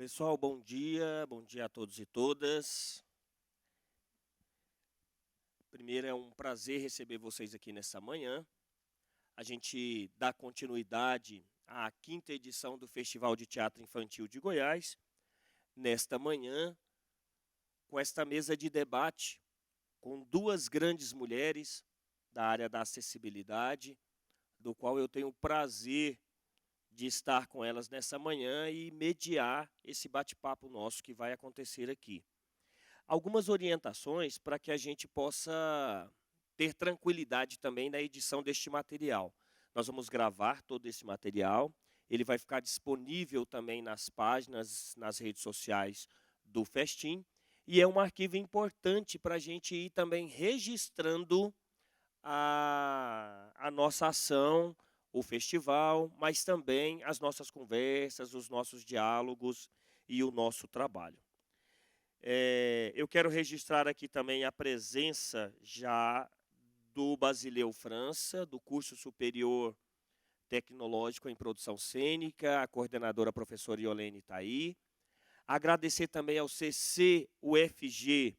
Pessoal, bom dia a todos e todas. Primeiro, é um prazer receber vocês aqui nessa manhã. A gente dá continuidade à quinta edição do Festival de Teatro Infantil de Goiás, nesta manhã, com esta mesa de debate, com duas grandes mulheres da área da acessibilidade, do qual eu tenho o prazer de estar com elas nessa manhã e mediar esse bate-papo nosso que vai acontecer aqui. Algumas orientações para que a gente possa ter tranquilidade também na edição deste material. Nós vamos gravar todo esse material, ele vai ficar disponível também nas páginas, nas redes sociais do Festim, e é um arquivo importante para a gente ir também registrando a nossa ação, o festival, mas também as nossas conversas, os nossos diálogos e o nosso trabalho. Eu quero registrar aqui também a presença já do Basileu França, do curso superior tecnológico em produção cênica, a coordenadora professora Iolene está aí. Agradecer também ao CCUFG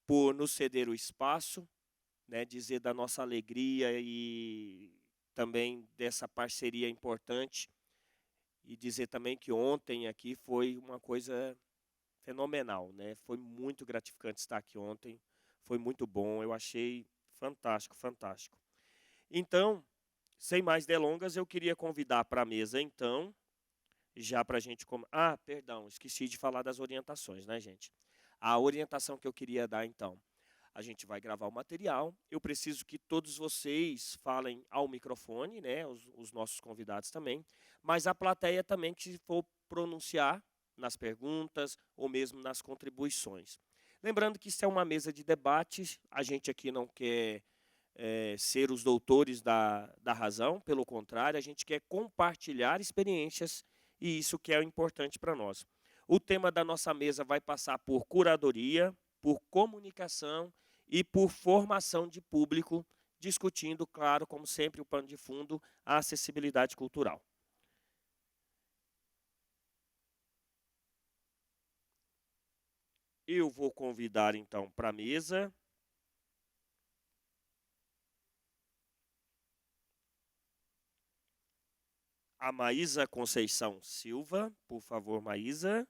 por nos ceder o espaço, né, dizer da nossa alegria e também dessa parceria importante, e dizer também que ontem aqui foi uma coisa fenomenal, né? Foi muito gratificante estar aqui ontem, foi muito bom, eu achei fantástico, fantástico. Então, sem mais delongas, eu queria convidar para a mesa, então, já para a gente... perdão, esqueci de falar das orientações, né, gente? A orientação que eu queria dar, então, a gente vai gravar o material, eu preciso que todos vocês falem ao microfone, né, os nossos convidados também, mas a plateia também, que se for pronunciar nas perguntas ou mesmo nas contribuições. Lembrando que isso é uma mesa de debate, a gente aqui não quer ser os doutores da razão, pelo contrário, a gente quer compartilhar experiências e isso que é o importante para nós. O tema da nossa mesa vai passar por curadoria, por comunicação e por formação de público, discutindo, claro, como sempre, o pano de fundo, a acessibilidade cultural. Eu vou convidar, então, para a mesa a Maísa Conceição Silva, por favor, Maísa.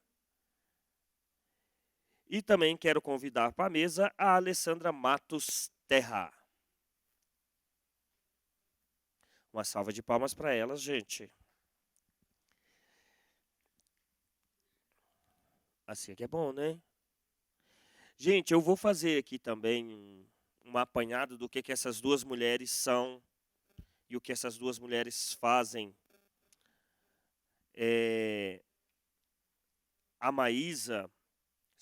E também quero convidar para a mesa a Alessandra Matos Terra. Uma salva de palmas para elas, gente. Assim é que é bom, né? Gente, eu vou fazer aqui também um apanhado do que essas duas mulheres são e o que essas duas mulheres fazem. A Maísa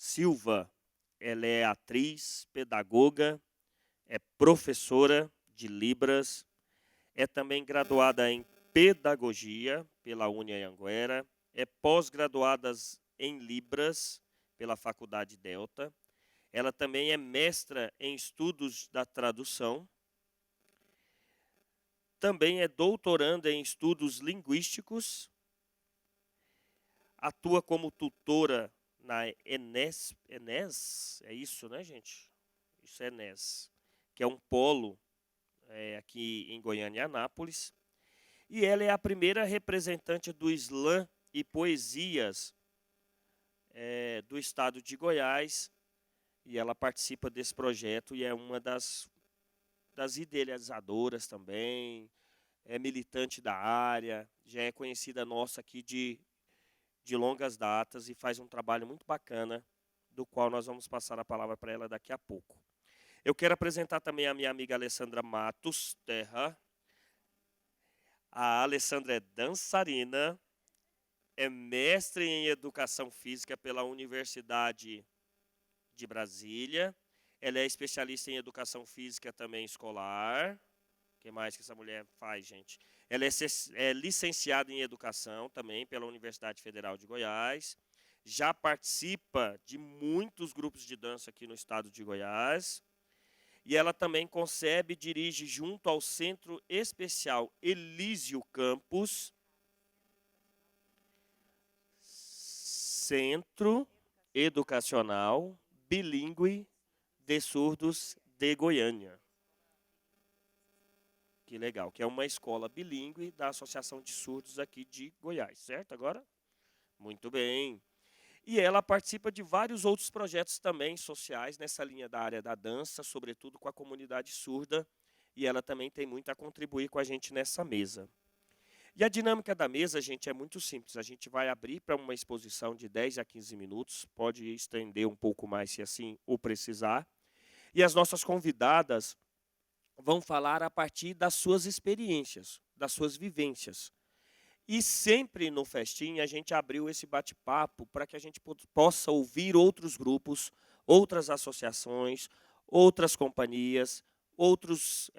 Silva, ela é atriz, pedagoga, é professora de Libras, é também graduada em Pedagogia pela Anhanguera, é pós-graduada em Libras pela Faculdade Delta, ela também é mestra em Estudos da Tradução, também é doutoranda em Estudos Linguísticos, atua como tutora na Enes, é isso, né, gente? Isso é Enes, que é um polo aqui em Goiânia e Anápolis. E ela é a primeira representante do slam e poesias do estado de Goiás. E ela participa desse projeto e é uma das idealizadoras também, é militante da área, já é conhecida nossa aqui de longas datas e faz um trabalho muito bacana, do qual nós vamos passar a palavra para ela daqui a pouco. Eu quero apresentar também a minha amiga Alessandra Matos Terra. A Alessandra é dançarina, é mestre em Educação Física pela Universidade de Brasília. Ela é especialista em Educação Física também escolar. O que mais que essa mulher faz, gente? Ela é licenciada em Educação também pela Universidade Federal de Goiás. Já participa de muitos grupos de dança aqui no estado de Goiás. E ela também concebe e dirige junto ao Centro Especial Elísio Campos, Centro Educacional Bilíngue de Surdos de Goiânia. Que legal, que é uma escola bilíngue da Associação de Surdos aqui de Goiás, certo agora? Muito bem. E ela participa de vários outros projetos também sociais nessa linha da área da dança, sobretudo com a comunidade surda, e ela também tem muito a contribuir com a gente nessa mesa. E a dinâmica da mesa, gente, é muito simples. A gente vai abrir para uma exposição de 10 a 15 minutos, pode estender um pouco mais se assim o precisar. E as nossas convidadas vão falar a partir das suas experiências, das suas vivências. E sempre no Festim a gente abriu esse bate-papo para que a gente possa ouvir outros grupos, outras associações, outras companhias, outros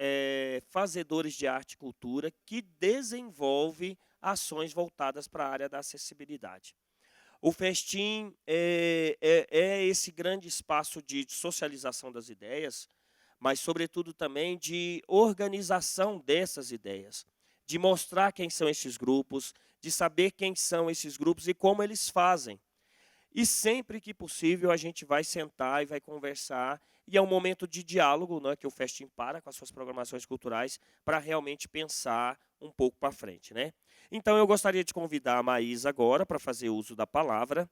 fazedores de arte e cultura que desenvolvem ações voltadas para a área da acessibilidade. O Festim é esse grande espaço de socialização das ideias, mas, sobretudo, também de organização dessas ideias, de mostrar quem são esses grupos, de saber quem são esses grupos e como eles fazem. E sempre que possível a gente vai sentar e vai conversar, e é um momento de diálogo, né, que o Festim para com as suas programações culturais para realmente pensar um pouco para frente, né? Então eu gostaria de convidar a Maísa agora para fazer uso da palavra.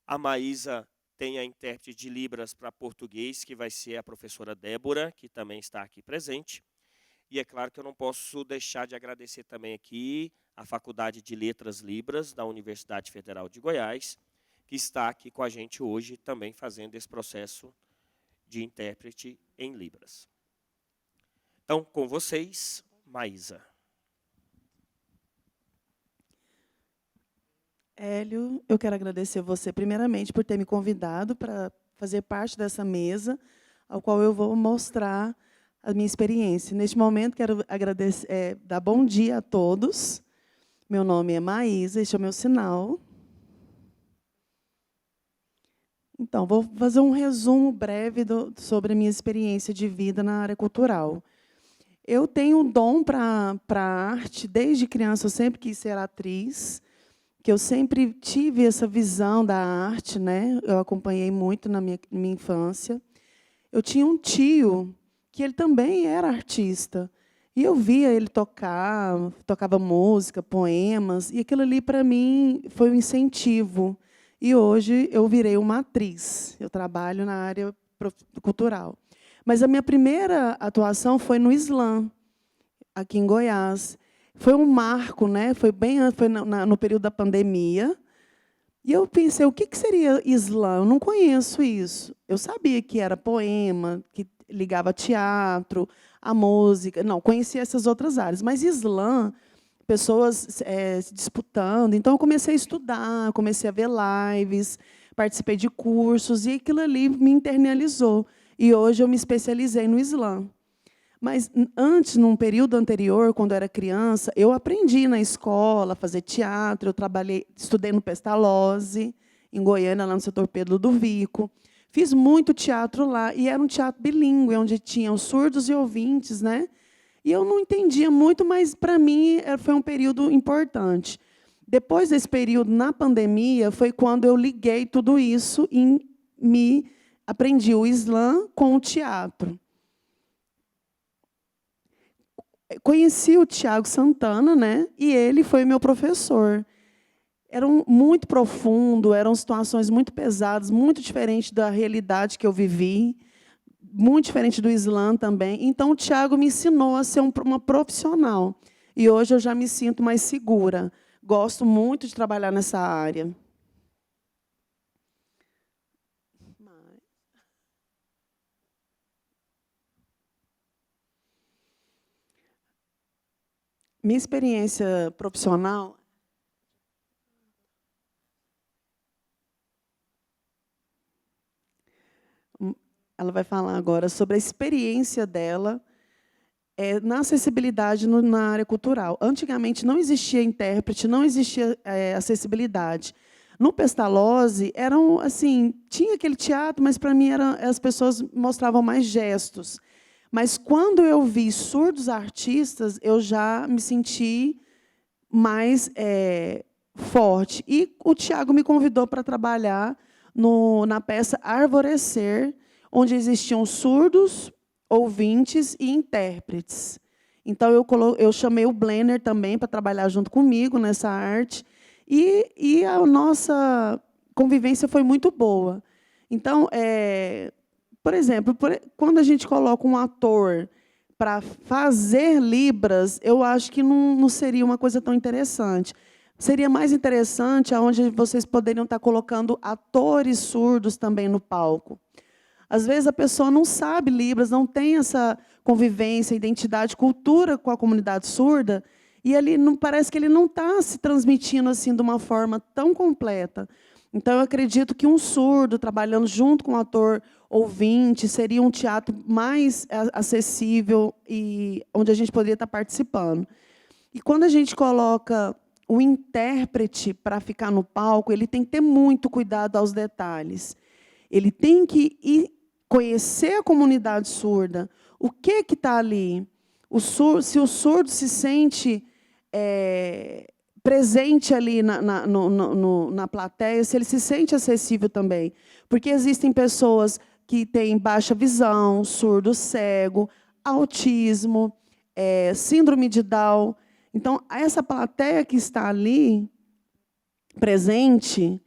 A Maísa tem a intérprete de Libras para português, que vai ser a professora Débora, que também está aqui presente. E é claro que eu não posso deixar de agradecer também aqui a Faculdade de Letras Libras da Universidade Federal de Goiás, que está aqui com a gente hoje também fazendo esse processo de intérprete em Libras. Então, com vocês, Maísa. Hélio, eu quero agradecer você, primeiramente, por ter me convidado para fazer parte dessa mesa, ao qual eu vou mostrar a minha experiência. Neste momento, quero agradecer, dar bom dia a todos. Meu nome é Maísa, este é o meu sinal. Então, vou fazer um resumo breve sobre a minha experiência de vida na área cultural. Eu tenho um dom para a arte, desde criança eu sempre quis ser atriz, que eu sempre tive essa visão da arte, né? Eu acompanhei muito na minha infância. Eu tinha um tio que ele também era artista, e eu via ele tocar, tocava música, poemas, e aquilo ali, para mim, foi um incentivo. E hoje eu virei uma atriz, eu trabalho na área cultural. Mas a minha primeira atuação foi no slam, aqui em Goiás. Foi um marco, né? Foi no período da pandemia. E eu pensei, o que seria slam? Eu não conheço isso. Eu sabia que era poema, que ligava a teatro, a música. Não, conhecia essas outras áreas. Mas slam, pessoas se disputando. Então, eu comecei a estudar, comecei a ver lives, participei de cursos, e aquilo ali me internalizou. E hoje eu me especializei no slam. Mas antes, num período anterior, quando eu era criança, eu aprendi na escola a fazer teatro, estudei no Pestalozzi, em Goiânia, lá no setor Pedro do Vico. Fiz muito teatro lá, e era um teatro bilíngue, onde tinham surdos e ouvintes, né? E eu não entendia muito, mas, para mim, foi um período importante. Depois desse período, na pandemia, foi quando eu liguei tudo isso e aprendi o slam com o teatro. Conheci o Tiago Santana, né? E ele foi meu professor. Era muito profundo, eram situações muito pesadas, muito diferentes da realidade que eu vivi, muito diferente do slam também. Então, o Tiago me ensinou a ser uma profissional. E hoje eu já me sinto mais segura. Gosto muito de trabalhar nessa área. Minha experiência profissional... Ela vai falar agora sobre a experiência dela na acessibilidade na área cultural. Antigamente não existia intérprete, não existia acessibilidade. No Pestalozzi, tinha aquele teatro, mas, para mim, as pessoas mostravam mais gestos. Mas, quando eu vi surdos artistas, eu já me senti mais forte. E o Tiago me convidou para trabalhar na peça Arvorecer, onde existiam surdos, ouvintes e intérpretes. Então, eu chamei o Blenner também para trabalhar junto comigo nessa arte, e a nossa convivência foi muito boa. Então, por exemplo, quando a gente coloca um ator para fazer libras, eu acho que não seria uma coisa tão interessante. Seria mais interessante aonde vocês poderiam estar colocando atores surdos também no palco. Às vezes a pessoa não sabe Libras, não tem essa convivência, identidade, cultura com a comunidade surda, e ele não parece que ele não está se transmitindo assim de uma forma tão completa. Então, eu acredito que um surdo trabalhando junto com um ator ouvinte seria um teatro mais acessível e onde a gente poderia estar participando. E quando a gente coloca o intérprete para ficar no palco, ele tem que ter muito cuidado aos detalhes. Ele tem que ir conhecer a comunidade surda. O que está ali? Se o surdo se sente presente ali na plateia, se ele se sente acessível também. Porque existem pessoas que têm baixa visão, surdo cego, autismo, síndrome de Down. Então, essa plateia que está ali, presente,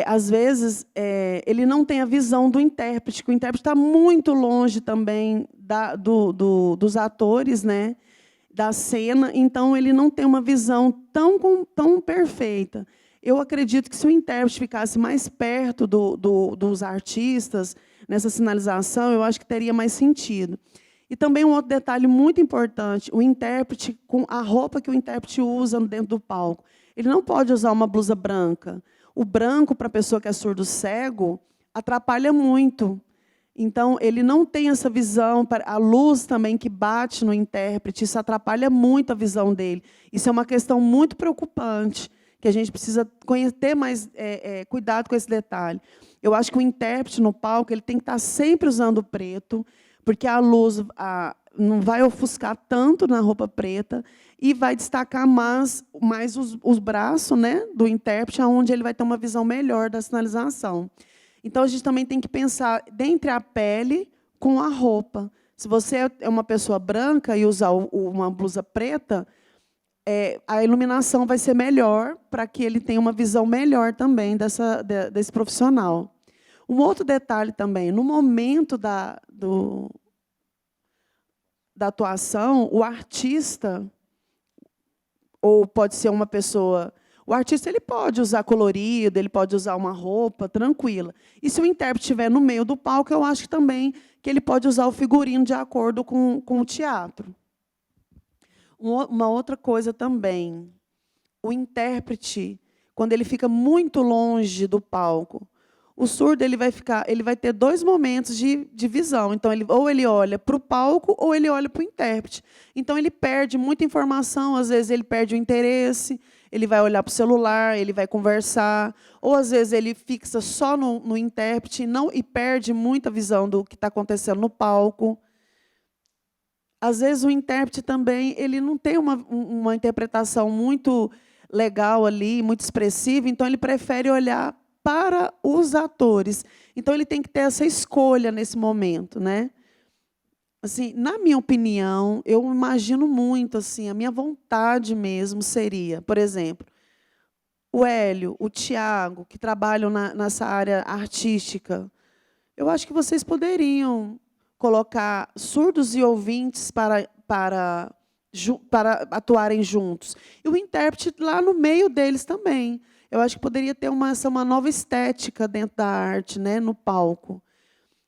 às vezes, ele não tem a visão do intérprete, que o intérprete está muito longe também dos atores, né, da cena, então ele não tem uma visão tão perfeita. Eu acredito que se o intérprete ficasse mais perto dos artistas, nessa sinalização, eu acho que teria mais sentido. E também um outro detalhe muito importante, o intérprete, com a roupa que o intérprete usa dentro do palco. Ele não pode usar uma blusa branca. O branco, para a pessoa que é surdo-cego, atrapalha muito. Então, ele não tem essa visão, a luz também que bate no intérprete, isso atrapalha muito a visão dele. Isso é uma questão muito preocupante, que a gente precisa ter mais cuidado com esse detalhe. Eu acho que o intérprete no palco ele tem que estar sempre usando preto, porque a luz não vai ofuscar tanto na roupa preta e vai destacar mais os braços, né, do intérprete, onde ele vai ter uma visão melhor da sinalização. Então, a gente também tem que pensar dentre a pele com a roupa. Se você é uma pessoa branca e usar uma blusa preta, a iluminação vai ser melhor para que ele tenha uma visão melhor também desse profissional. Um outro detalhe também, no momento da atuação, o artista, ou pode ser uma pessoa... O artista ele pode usar colorido, ele pode usar uma roupa tranquila. E se o intérprete estiver no meio do palco, eu acho também que ele pode usar o figurino de acordo com o teatro. Uma outra coisa também, o intérprete, quando ele fica muito longe do palco, o surdo ele vai ter dois momentos de visão. Então, ou ele olha para o palco ou ele olha para o intérprete. Então, ele perde muita informação, às vezes ele perde o interesse, ele vai olhar para o celular, ele vai conversar, ou às vezes ele fixa só no intérprete e perde muita visão do que está acontecendo no palco. Às vezes o intérprete também ele não tem uma interpretação muito legal ali, muito expressiva, então ele prefere olhar para os atores. Então ele tem que ter essa escolha nesse momento, né? Assim, na minha opinião, eu imagino muito assim, a minha vontade mesmo seria, por exemplo, o Hélio, o Tiago, que trabalham nessa área artística. Eu acho que vocês poderiam colocar surdos e ouvintes para atuarem juntos. E o intérprete lá no meio deles também. Eu acho que poderia ter uma nova estética dentro da arte, né, no palco.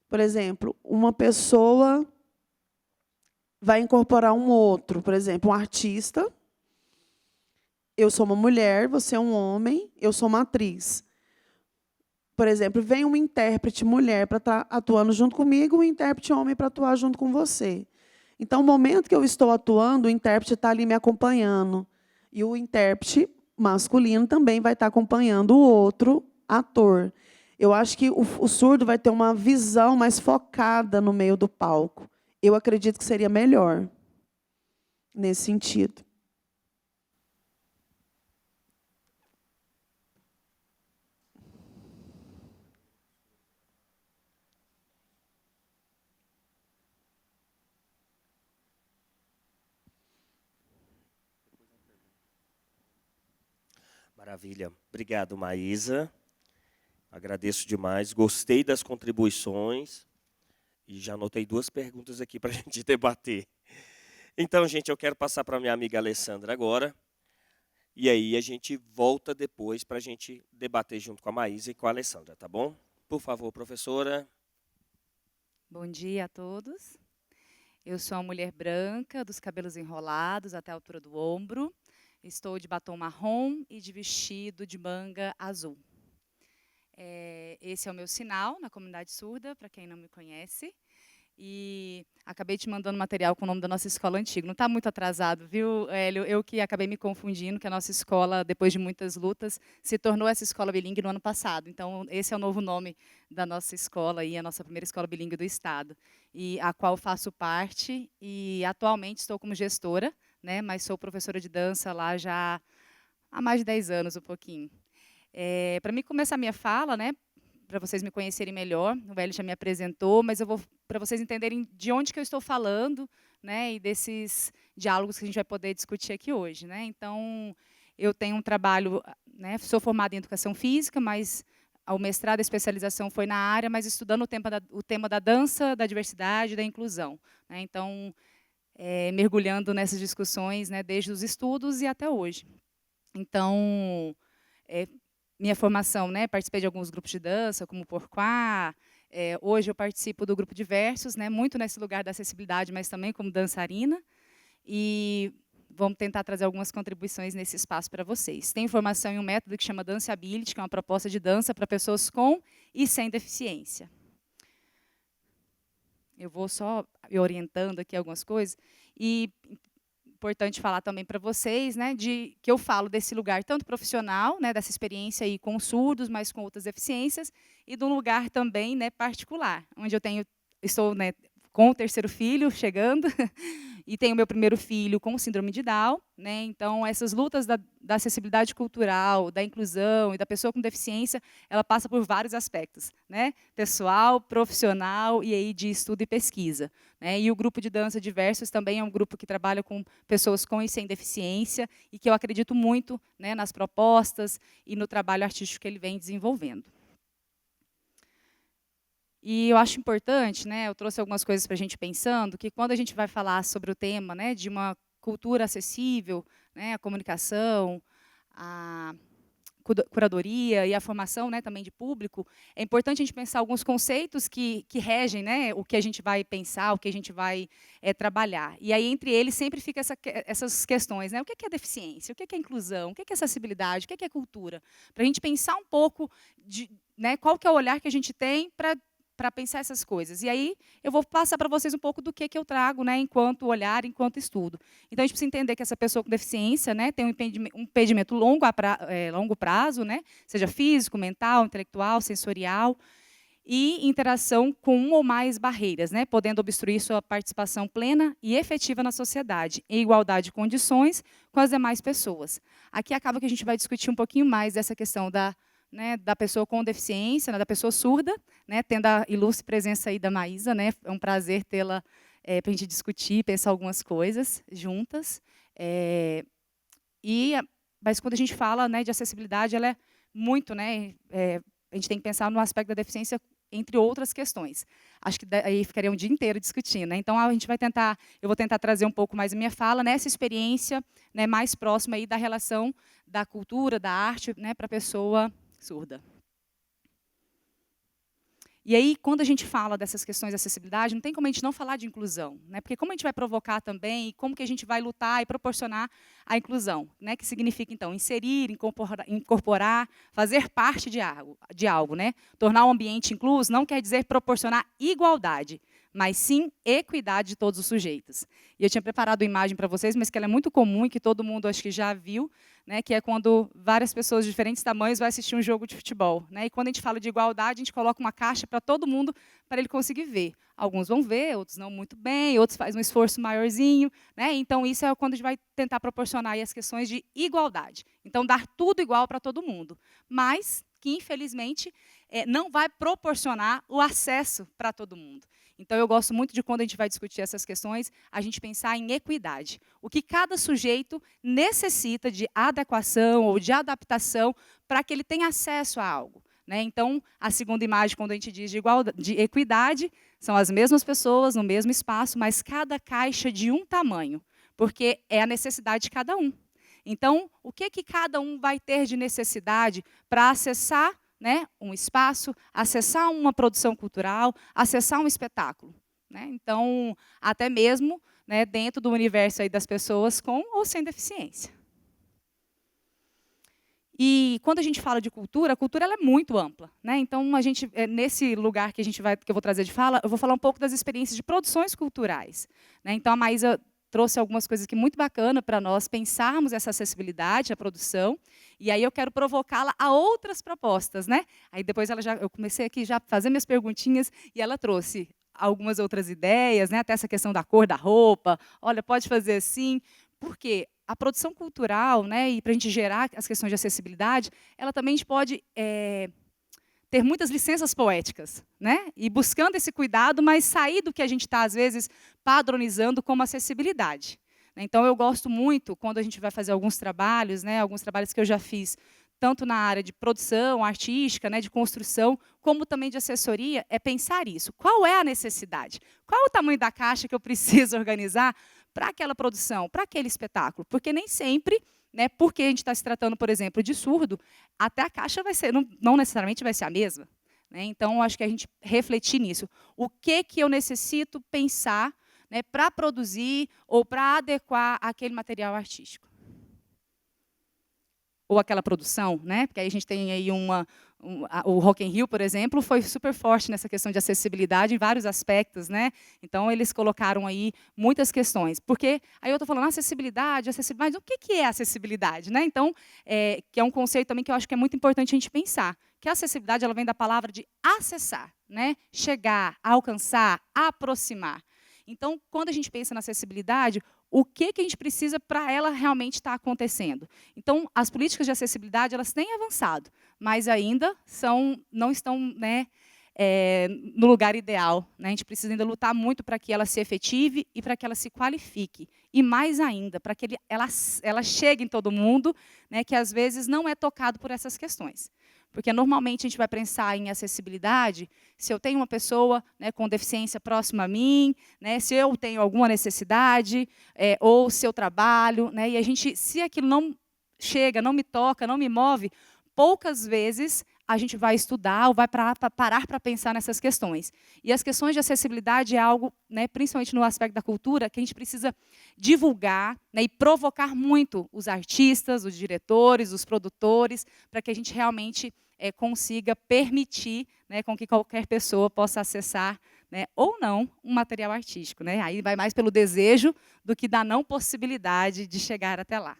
Por exemplo, uma pessoa vai incorporar um outro. Por exemplo, um artista. Eu sou uma mulher, você é um homem, eu sou uma atriz. Por exemplo, vem uma intérprete mulher para estar atuando junto comigo, e um intérprete homem para atuar junto com você. Então, no momento que eu estou atuando, o intérprete está ali me acompanhando. E o intérprete masculino também vai estar acompanhando o outro ator. Eu acho que o surdo vai ter uma visão mais focada no meio do palco. Eu acredito que seria melhor nesse sentido. Maravilha. Obrigado, Maísa. Agradeço demais. Gostei das contribuições e já anotei 2 perguntas aqui para a gente debater. Então, gente, eu quero passar para a minha amiga Alessandra agora. E aí a gente volta depois para a gente debater junto com a Maísa e com a Alessandra, tá bom? Por favor, professora. Bom dia a todos. Eu sou uma mulher branca, dos cabelos enrolados até a altura do ombro. Estou de batom marrom e de vestido de manga azul. Esse é o meu sinal na comunidade surda, para quem não me conhece. E acabei te mandando material com o nome da nossa escola antiga. Não está muito atrasado, viu, Hélio? Eu que acabei me confundindo, que a nossa escola, depois de muitas lutas, se tornou essa escola bilíngue no ano passado. Então, esse é o novo nome da nossa escola, a nossa primeira escola bilíngue do Estado, e a qual faço parte. E atualmente estou como gestora, né, mas sou professora de dança lá já há mais de 10 anos, um pouquinho. Para mim começar a minha fala, né, para vocês me conhecerem melhor, o Hélio já me apresentou, mas eu vou para vocês entenderem de onde que eu estou falando, né, e desses diálogos que a gente vai poder discutir aqui hoje, né. Então, eu tenho um trabalho, né, sou formada em educação física, mas o mestrado, a especialização foi na área, mas estudando o tema da dança, da diversidade, da inclusão, né. Então, mergulhando nessas discussões, né, desde os estudos e até hoje. Então, minha formação, né, participei de alguns grupos de dança, como o Porquá. Hoje eu participo do grupo Diversos, né, muito nesse lugar da acessibilidade, mas também como dançarina. E vamos tentar trazer algumas contribuições nesse espaço para vocês. Tenho formação em um método que chama Danceability, que é uma proposta de dança para pessoas com e sem deficiência. Eu vou só orientando aqui algumas coisas. E importante falar também para vocês, né, que eu falo desse lugar tanto profissional, né, dessa experiência aí com surdos, mas com outras deficiências, e de um lugar também, né, particular, onde estou, né, com o 3º filho chegando, e tenho meu 1º filho com síndrome de Down, né. Então essas lutas da acessibilidade cultural, da inclusão e da pessoa com deficiência, ela passa por vários aspectos, né, pessoal, profissional e aí de estudo e pesquisa, né. E o grupo de dança Diversos também é um grupo que trabalha com pessoas com e sem deficiência e que eu acredito muito, né, nas propostas e no trabalho artístico que ele vem desenvolvendo. E eu acho importante, né, eu trouxe algumas coisas para a gente pensando, que quando a gente vai falar sobre o tema, né, de uma cultura acessível, né, a comunicação, a curadoria e a formação, né, também de público, é importante a gente pensar alguns conceitos que regem, né, o que a gente vai pensar, o que a gente vai trabalhar. E aí, entre eles, sempre fica essas questões, né, o que é deficiência, o que é inclusão, o que é acessibilidade, o que é cultura, para a gente pensar um pouco de, né, qual que é o olhar que a gente tem para pensar essas coisas. E aí eu vou passar para vocês um pouco do que eu trago, né, enquanto olhar, enquanto estudo. Então, a gente precisa entender que essa pessoa com deficiência, né, tem um impedimento longo prazo, né, seja físico, mental, intelectual, sensorial, e interação com uma ou mais barreiras, né, podendo obstruir sua participação plena e efetiva na sociedade, em igualdade de condições com as demais pessoas. Aqui acaba que a gente vai discutir um pouquinho mais dessa questão da pessoa com deficiência, né, da pessoa surda, né, tendo a ilustre presença aí da Maísa, né, é um prazer tê-la para a gente discutir, pensar algumas coisas juntas. Mas quando a gente fala, né, de acessibilidade, ela é muito, né, a gente tem que pensar no aspecto da deficiência entre outras questões. Acho que aí ficaria um dia inteiro discutindo, né? Então eu vou tentar trazer um pouco mais a minha fala nessa experiência, né, mais próxima aí da relação da cultura, da arte, né, para a pessoa surda. E aí, quando a gente fala dessas questões de acessibilidade, não tem como a gente não falar de inclusão, né? Porque como a gente vai provocar também, e como que a gente vai lutar e proporcionar a inclusão, né? Que significa, então, inserir, incorporar, fazer parte de algo, né? Tornar o ambiente incluso não quer dizer proporcionar igualdade, mas sim equidade de todos os sujeitos. E eu tinha preparado uma imagem para vocês, mas que ela é muito comum e que todo mundo acho que já viu, né, que é quando várias pessoas de diferentes tamanhos vão assistir um jogo de futebol, né? E quando a gente fala de igualdade, a gente coloca uma caixa para todo mundo, para ele conseguir ver. Alguns vão ver, outros não muito bem, outros fazem um esforço maiorzinho, né? Então, isso é quando a gente vai tentar proporcionar aí as questões de igualdade. Então, dar tudo igual para todo mundo. Mas que, infelizmente, não vai proporcionar o acesso para todo mundo. Então, eu gosto muito de, quando a gente vai discutir essas questões, a gente pensar em equidade. O que cada sujeito necessita de adequação ou de adaptação para que ele tenha acesso a algo, né? Então, a segunda imagem, quando a gente diz de equidade, são as mesmas pessoas no mesmo espaço, mas cada caixa de um tamanho, porque é a necessidade de cada um. Então, o que cada um vai ter de necessidade para acessar, né, um espaço, acessar uma produção cultural, acessar um espetáculo, né? Então, até mesmo, né, dentro do universo aí das pessoas com ou sem deficiência. E quando a gente fala de cultura, a cultura ela é muito ampla, né? Então, a gente, nesse lugar que eu vou trazer de fala, eu vou falar um pouco das experiências de produções culturais, né? Então, a Maísa trouxe algumas coisas aqui muito bacanas para nós pensarmos essa acessibilidade à produção, e aí eu quero provocá-la a outras propostas, né? Aí depois eu comecei aqui já a fazer minhas perguntinhas, e ela trouxe algumas outras ideias, né? Até essa questão da cor da roupa, olha, pode fazer assim, porque a produção cultural, né, e para a gente gerar as questões de acessibilidade, ela também a gente pode ter muitas licenças poéticas, né? E buscando esse cuidado, mas sair do que a gente está, às vezes, padronizando como acessibilidade. Então, eu gosto muito, quando a gente vai fazer alguns trabalhos, né, alguns trabalhos que eu já fiz, tanto na área de produção artística, né, de construção, como também de assessoria, é pensar isso. Qual é a necessidade? Qual é o tamanho da caixa que eu preciso organizar para aquela produção, para aquele espetáculo? Porque nem sempre, né, porque a gente está se tratando, por exemplo, de surdo, até a caixa vai ser, não necessariamente vai ser a mesma, né? Então, acho que a gente refletir nisso. O que eu necessito pensar, né, para produzir ou para adequar aquele material artístico? Ou aquela produção, né? Porque aí a gente tem aí o Rock in Rio, por exemplo, foi super forte nessa questão de acessibilidade em vários aspectos, né? Então, eles colocaram aí muitas questões. Porque aí eu estou falando acessibilidade, o que é acessibilidade, né? Então, que é um conceito também que eu acho que é muito importante a gente pensar, que a acessibilidade ela vem da palavra de acessar, né? Chegar, alcançar, aproximar. Então, quando a gente pensa na acessibilidade, o que a gente precisa para ela realmente estar acontecendo? Então, as políticas de acessibilidade elas têm avançado, mas ainda não estão, né, no lugar ideal, né? A gente precisa ainda lutar muito para que ela se efetive e para que ela se qualifique. E mais ainda, para que ela chegue em todo mundo, né, que às vezes não é tocado por essas questões. Porque, normalmente, a gente vai pensar em acessibilidade se eu tenho uma pessoa, né, com deficiência próxima a mim, né, se eu tenho alguma necessidade, ou se eu trabalho. Né, e se aquilo não chega, não me toca, não me move, poucas vezes a gente vai estudar ou vai parar para pensar nessas questões. E as questões de acessibilidade é algo, né, principalmente no aspecto da cultura, que a gente precisa divulgar, né, e provocar muito os artistas, os diretores, os produtores, para que a gente realmente consiga permitir, né, com que qualquer pessoa possa acessar, né, ou não um material artístico. Né? Aí vai mais pelo desejo do que da não possibilidade de chegar até lá.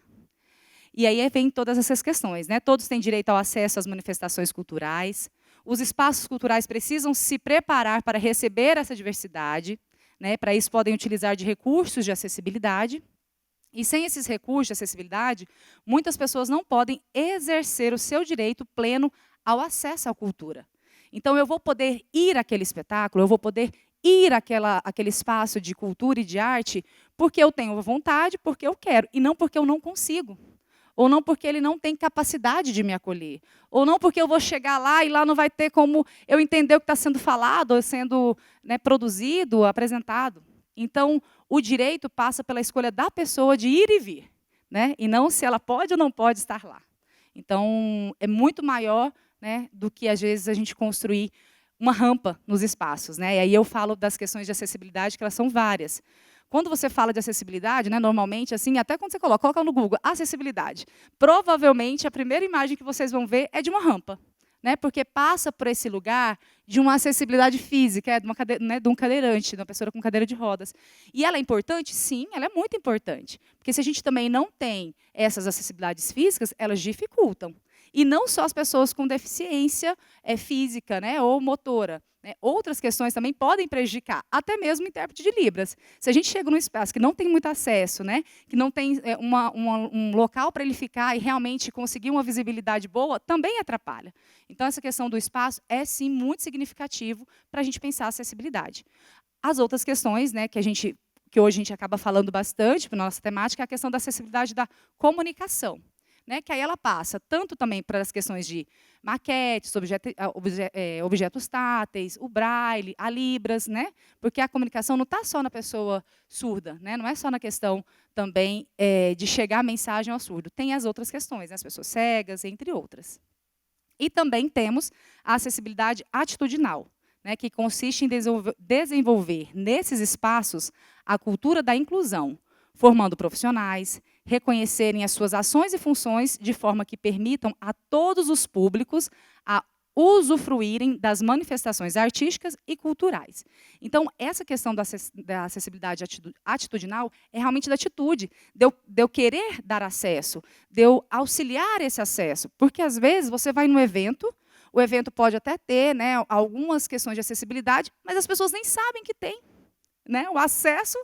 E aí vem todas essas questões, né? Todos têm direito ao acesso às manifestações culturais. Os espaços culturais precisam se preparar para receber essa diversidade, né? Para isso podem utilizar de recursos de acessibilidade. E sem esses recursos de acessibilidade, muitas pessoas não podem exercer o seu direito pleno ao acesso à cultura. Então, eu vou poder ir àquele espetáculo, eu vou poder ir àquele espaço de cultura e de arte porque eu tenho vontade, porque eu quero, e não porque eu não consigo. Ou não porque ele não tem capacidade de me acolher. Ou não porque eu vou chegar lá e lá não vai ter como eu entender o que está sendo falado, ou sendo, né, produzido, apresentado. Então, o direito passa pela escolha da pessoa de ir e vir, né? E não se ela pode ou não pode estar lá. Então, é muito maior, né, do que, às vezes, a gente construir uma rampa nos espaços. Né? E aí eu falo das questões de acessibilidade, que elas são várias. Quando você fala de acessibilidade, né, normalmente, assim, até quando você coloca no Google, acessibilidade, provavelmente a primeira imagem que vocês vão ver é de uma rampa, né, porque passa por esse lugar de uma acessibilidade física, de um cadeirante, de uma pessoa com cadeira de rodas. E ela é importante? Sim, ela é muito importante. Porque se a gente também não tem essas acessibilidades físicas, elas dificultam. E não só as pessoas com deficiência física, né, ou motora. Outras questões também podem prejudicar, até mesmo o intérprete de Libras. Se a gente chega num espaço que não tem muito acesso, né, que não tem um local para ele ficar e realmente conseguir uma visibilidade boa, também atrapalha. Então, essa questão do espaço é, sim, muito significativo para a gente pensar a acessibilidade. as outras questões, né, que hoje a gente acaba falando bastante para a nossa temática, é a questão da acessibilidade da comunicação, né, que aí ela passa tanto também para as questões de maquetes, objetos táteis, o braille, a libras, né, porque a comunicação não está só na pessoa surda, né, não é só na questão também de chegar a mensagem ao surdo, tem as outras questões, né, as pessoas cegas, entre outras. E também temos a acessibilidade atitudinal, né, que consiste em desenvolver nesses espaços a cultura da inclusão, formando profissionais, reconhecerem as suas ações e funções de forma que permitam a todos os públicos a usufruírem das manifestações artísticas e culturais. Então, essa questão da acessibilidade atitudinal é realmente da atitude, de eu querer dar acesso, de eu auxiliar esse acesso, porque, às vezes, você vai no evento, o evento pode até ter, né, algumas questões de acessibilidade, mas as pessoas nem sabem que tem, né, o acesso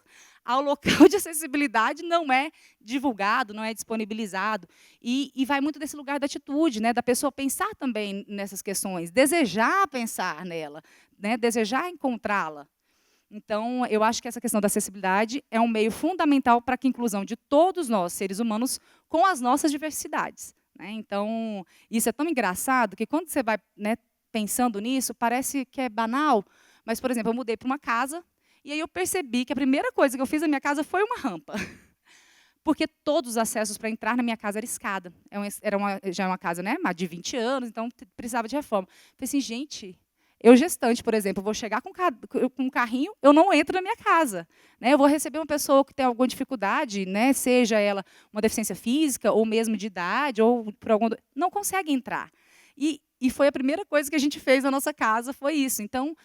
ao local de acessibilidade não é divulgado, não é disponibilizado. E vai muito desse lugar da atitude, né, da pessoa pensar também nessas questões, desejar pensar nela, né, desejar encontrá-la. Então, eu acho que essa questão da acessibilidade é um meio fundamental para a inclusão de todos nós, seres humanos, com as nossas diversidades, né? Então, isso é tão engraçado que, quando você vai, né, pensando nisso, parece que é banal, mas, por exemplo, eu mudei para uma casa, e aí eu percebi que a primeira coisa que eu fiz na minha casa foi uma rampa. Porque todos os acessos para entrar na minha casa era escada. Já é uma casa, né, de 20 anos, então precisava de reforma. Falei assim, gente, eu gestante, por exemplo, vou chegar com um carrinho, eu não entro na minha casa, né? Eu vou receber uma pessoa que tem alguma dificuldade, né, seja ela uma deficiência física, ou mesmo de idade, ou por algum... não consegue entrar. E foi a primeira coisa que a gente fez na nossa casa, foi isso. Então,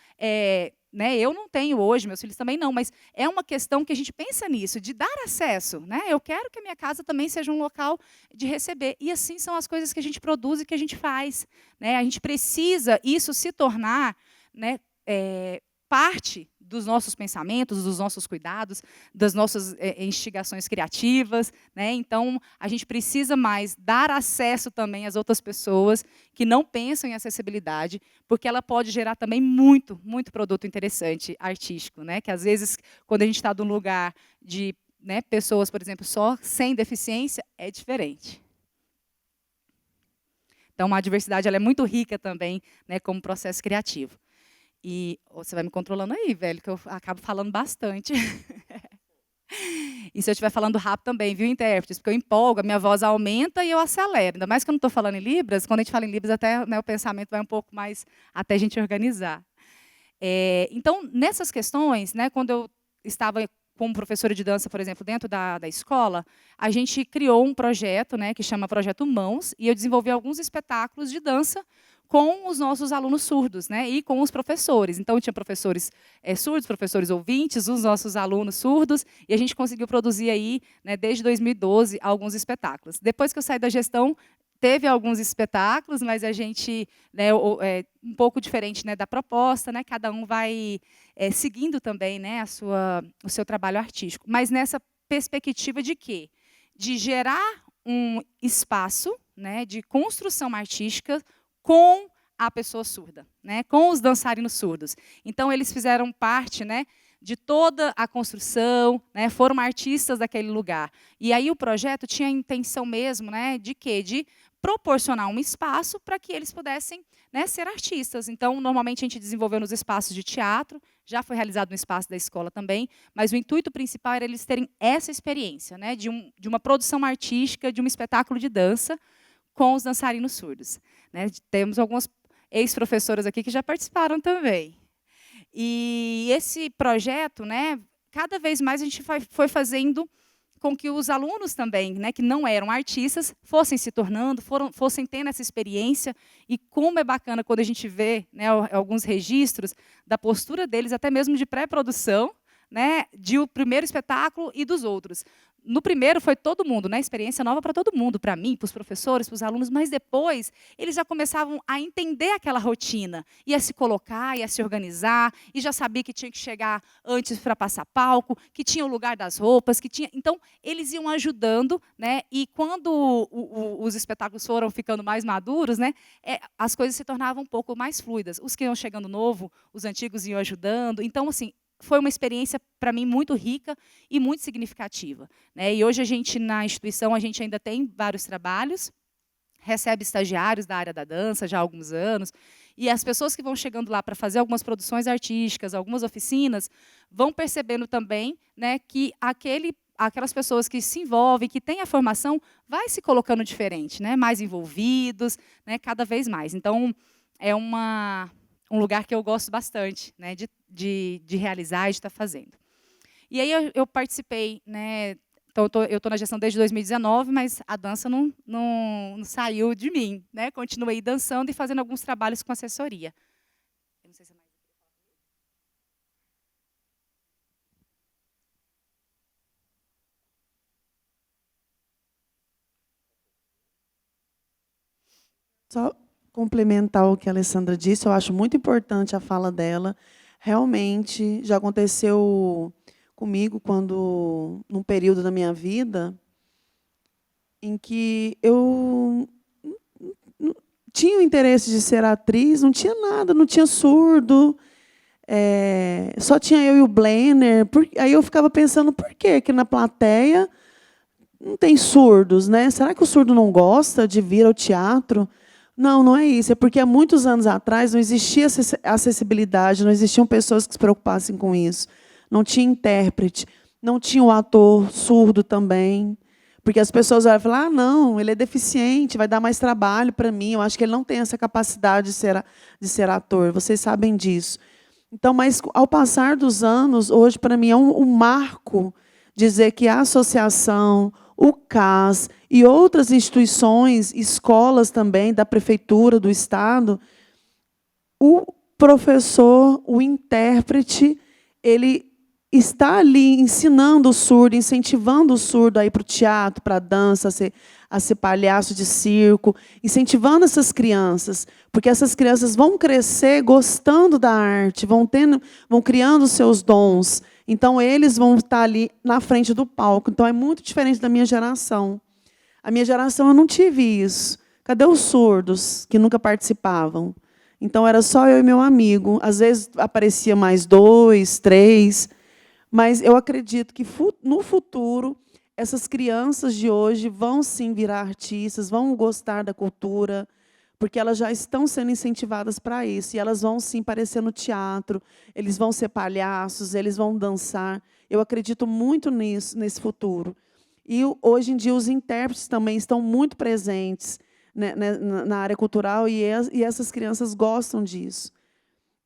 né, eu não tenho hoje, meus filhos também não, mas é uma questão que a gente pensa nisso, de dar acesso, né? Eu quero que a minha casa também seja um local de receber. E assim são as coisas que a gente produz e que a gente faz, né? A gente precisa isso se tornar, né, parte dos nossos pensamentos, dos nossos cuidados, das nossas instigações criativas, né? Então, a gente precisa mais dar acesso também às outras pessoas que não pensam em acessibilidade, porque ela pode gerar também muito, muito produto interessante, artístico, né? Que, às vezes, quando a gente está num lugar de, né, pessoas, por exemplo, só sem deficiência, é diferente. Então, a diversidade ela é muito rica também, né, como processo criativo. E você vai me controlando aí, velho, que eu acabo falando bastante. E se eu estiver falando rápido também, viu, intérpretes? Porque eu empolgo, a minha voz aumenta e eu acelero. Ainda mais que eu não estou falando em Libras, quando a gente fala em Libras, até, né, o pensamento vai um pouco mais até a gente organizar. Então, nessas questões, né, quando eu estava como professora de dança, por exemplo, dentro da escola, a gente criou um projeto, né, que chama Projeto Mãos, e eu desenvolvi alguns espetáculos de dança com os nossos alunos surdos, né, e com os professores. Então, tinha professores surdos, professores ouvintes, os nossos alunos surdos, e a gente conseguiu produzir aí, né, desde 2012, alguns espetáculos. Depois que eu saí da gestão, teve alguns espetáculos, mas a gente, né, um pouco diferente, né, da proposta, né, cada um vai seguindo também, né, o seu trabalho artístico. Mas nessa perspectiva de quê? De gerar um espaço, né, de construção artística com a pessoa surda, né, com os dançarinos surdos. Então, eles fizeram parte, né, de toda a construção, né, foram artistas daquele lugar. E aí o projeto tinha a intenção mesmo, né, de quê? De proporcionar um espaço para que eles pudessem, né, ser artistas. Então, normalmente, a gente desenvolveu nos espaços de teatro, já foi realizado no espaço da escola também, mas o intuito principal era eles terem essa experiência, né, de uma produção artística, de um espetáculo de dança com os dançarinos surdos, né? Temos algumas ex-professoras aqui que já participaram também. E esse projeto, né, cada vez mais a gente foi fazendo com que os alunos também, né, que não eram artistas, fossem se tornando, fossem tendo essa experiência. E como é bacana quando a gente vê, né, alguns registros da postura deles, até mesmo de pré-produção, né, de o primeiro espetáculo e dos outros. No primeiro foi todo mundo, né, experiência nova para todo mundo, para mim, para os professores, para os alunos, mas depois eles já começavam a entender aquela rotina, e a se colocar, e a se organizar, e já sabia que tinha que chegar antes para passar palco, que tinha o lugar das roupas, que tinha... Então, eles iam ajudando, né, e quando os espetáculos foram ficando mais maduros, né, as coisas se tornavam um pouco mais fluidas. Os que iam chegando novo, os antigos iam ajudando. Então, assim, foi uma experiência, para mim, muito rica e muito significativa, né? E hoje, na instituição, a gente ainda tem vários trabalhos, recebe estagiários da área da dança já há alguns anos, e as pessoas que vão chegando lá para fazer algumas produções artísticas, algumas oficinas, vão percebendo também, né, que aquelas pessoas que se envolvem, que têm a formação, vai se colocando diferente, né, mais envolvidos, né, cada vez mais. Então, é um lugar que eu gosto bastante, né, de realizar e de estar fazendo. E aí eu participei, né, então eu estou na gestão desde 2019, mas a dança não saiu de mim, né? Continuei dançando e fazendo alguns trabalhos com assessoria. Eu não sei se é mais... Só complementar o que a Alessandra disse, eu acho muito importante a fala dela. Realmente, já aconteceu comigo quando, num período da minha vida, em que eu tinha o interesse de ser atriz, não tinha nada, não tinha surdo, só tinha eu e o Blenner. Aí eu ficava pensando, por que que na plateia não tem surdos, né? Será que o surdo não gosta de vir ao teatro? Não, não é isso. É porque há muitos anos atrás não existia acessibilidade, não existiam pessoas que se preocupassem com isso. Não tinha intérprete, não tinha o ator surdo também. Porque as pessoas vão falar, ah, não, ele é deficiente, vai dar mais trabalho para mim, eu acho que ele não tem essa capacidade de ser ator, vocês sabem disso. Então, mas, ao passar dos anos, hoje, para mim, é um marco dizer que a associação, o CAS e outras instituições, escolas também, da prefeitura, do Estado, o professor, o intérprete, ele está ali ensinando o surdo, incentivando o surdo a ir para o teatro, para a dança, a ser palhaço de circo, incentivando essas crianças, porque essas crianças vão crescer gostando da arte, vão criando os seus dons. Então, eles vão estar ali na frente do palco. Então, é muito diferente da minha geração. A minha geração, eu não tive isso. Cadê os surdos, que nunca participavam? Então, era só eu e meu amigo. Às vezes, aparecia mais 2, 3. Mas eu acredito que, no futuro, essas crianças de hoje vão, sim, virar artistas, vão gostar da cultura, porque elas já estão sendo incentivadas para isso. E elas vão, sim, aparecer no teatro, eles vão ser palhaços, eles vão dançar. Eu acredito muito nisso, nesse futuro. E, hoje em dia, os intérpretes também estão muito presentes, né, na área cultural, e essas crianças gostam disso.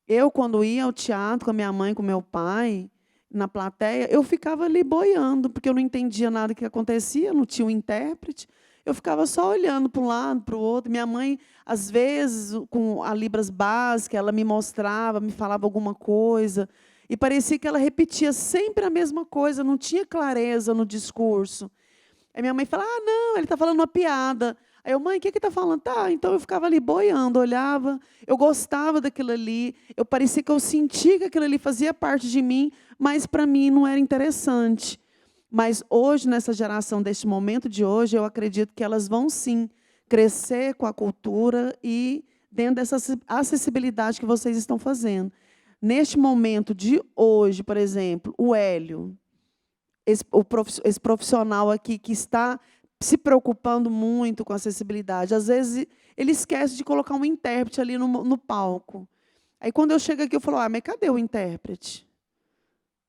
Eu, quando ia ao teatro com a minha mãe, com meu pai, na plateia, eu ficava ali boiando, porque eu não entendia nada que acontecia, não tinha um intérprete. Eu ficava só olhando para um lado, para o outro. Minha mãe, às vezes, com a Libras básica, ela me mostrava, me falava alguma coisa, e parecia que ela repetia sempre a mesma coisa, não tinha clareza no discurso. Aí minha mãe fala, ah, não, ele está falando uma piada. Aí eu, mãe, o que está falando? Tá, então eu ficava ali boiando, olhava, eu gostava daquilo ali, eu parecia que eu sentia que aquilo ali fazia parte de mim, mas para mim não era interessante. Mas hoje, nessa geração, deste momento de hoje, eu acredito que elas vão, sim, crescer com a cultura e dentro dessa acessibilidade que vocês estão fazendo. Neste momento de hoje, por exemplo, o Hélio, esse profissional aqui que está se preocupando muito com a acessibilidade, às vezes ele esquece de colocar um intérprete ali no palco. Aí, quando eu chego aqui, eu falo, ah, mas cadê o intérprete?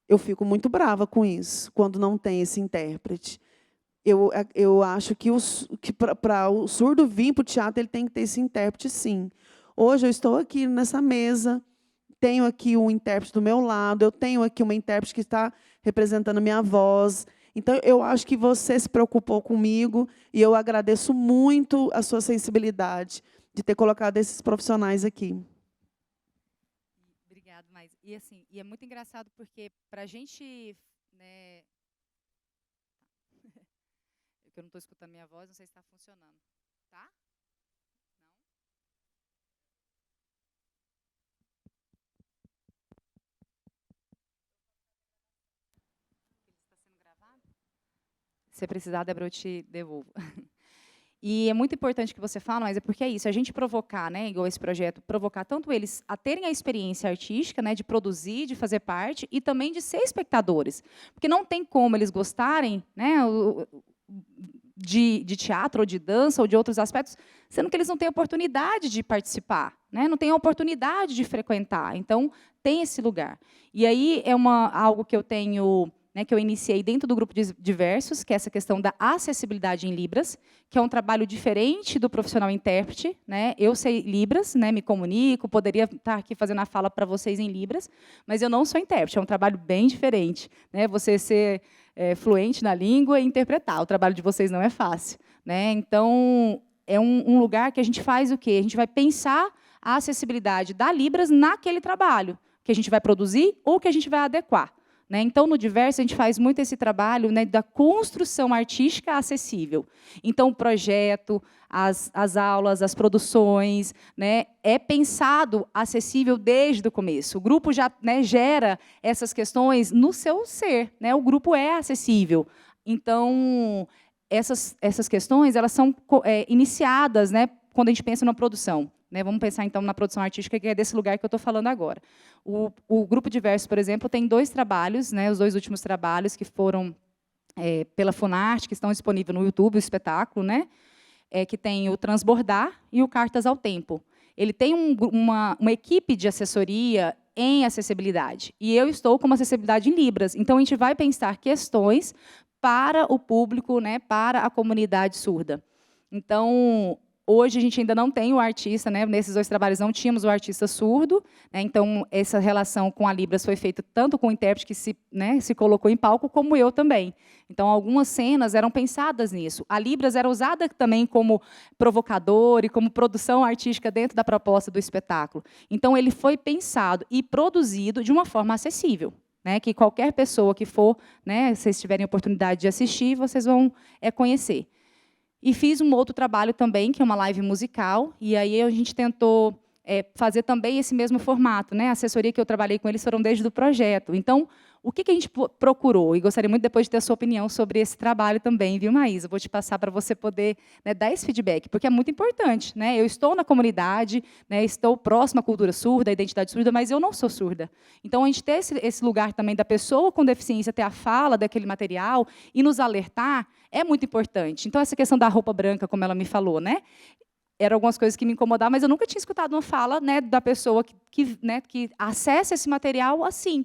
Eu fico muito brava com isso, quando não tem esse intérprete. Eu acho que para o surdo vir para o teatro, ele tem que ter esse intérprete, sim. Hoje, eu estou aqui nessa mesa, tenho aqui um intérprete do meu lado, eu tenho aqui uma intérprete que está representando a minha voz. Então, eu acho que você se preocupou comigo e eu agradeço muito a sua sensibilidade de ter colocado esses profissionais aqui. Obrigada, mas e é muito engraçado porque para a gente, né, eu não estou escutando minha voz, não sei se está funcionando, tá? Se precisar, Débora, eu te devolvo. E é muito importante que você fala, mas é porque é isso, a gente provocar, né, igual esse projeto, provocar tanto eles a terem a experiência artística, né, de produzir, de fazer parte, e também de ser espectadores. Porque não tem como eles gostarem, né, de teatro, ou de dança, ou de outros aspectos, sendo que eles não têm oportunidade de participar, né, não têm a oportunidade de frequentar. Então, tem esse lugar. E aí é algo que eu tenho... Né, que eu iniciei dentro do grupo de diversos, que é essa questão da acessibilidade em Libras, que é um trabalho diferente do profissional intérprete. Né? Eu sei Libras, né, me comunico, poderia estar aqui fazendo a fala para vocês em Libras, mas eu não sou intérprete, é um trabalho bem diferente. Né? Você ser fluente na língua e interpretar, o trabalho de vocês não é fácil. Né? Então, é um lugar que a gente faz o quê? A gente vai pensar a acessibilidade da Libras naquele trabalho, que a gente vai produzir ou que a gente vai adequar. Né? Então, no Diverso, a gente faz muito esse trabalho, né, da construção artística acessível. Então, o projeto, as aulas, as produções, né, é pensado acessível desde o começo. O grupo já, né, gera essas questões no seu ser. Né? O grupo é acessível. Então, essas questões elas são iniciadas, né, quando a gente pensa na produção. Né, vamos pensar, então, na produção artística, que é desse lugar que eu estou falando agora. O Grupo Diverso, por exemplo, tem 2 trabalhos, né, os 2 últimos trabalhos que foram pela Funarte, que estão disponíveis no YouTube, o espetáculo, né, que tem o Transbordar e o Cartas ao Tempo. Ele tem uma equipe de assessoria em acessibilidade, e eu estou com uma acessibilidade em Libras. Então, a gente vai pensar questões para o público, né, para a comunidade surda. Então, hoje, a gente ainda não tem o artista, né? Nesses 2 trabalhos não tínhamos o artista surdo, né? Então, essa relação com a Libras foi feita tanto com o intérprete que se colocou em palco, como eu também. Então, algumas cenas eram pensadas nisso. A Libras era usada também como provocador e como produção artística dentro da proposta do espetáculo. Então, ele foi pensado e produzido de uma forma acessível. Né, que qualquer pessoa que for, né, se vocês tiverem oportunidade de assistir, vocês vão conhecer. E fiz um outro trabalho também, que é uma live musical, e aí a gente tentou fazer também esse mesmo formato. Né? A assessoria que eu trabalhei com eles foram desde o projeto. Então, o que a gente procurou? E gostaria muito depois de ter a sua opinião sobre esse trabalho também, viu, Maísa? Vou te passar para você poder, né, dar esse feedback, porque é muito importante. Né? Eu estou na comunidade, né, estou próxima à cultura surda, à identidade surda, mas eu não sou surda. Então, a gente ter esse lugar também da pessoa com deficiência, ter a fala daquele material e nos alertar, é muito importante. Então, essa questão da roupa branca, como ela me falou, né? Eram algumas coisas que me incomodavam, mas eu nunca tinha escutado uma fala, né, da pessoa que acessa esse material assim.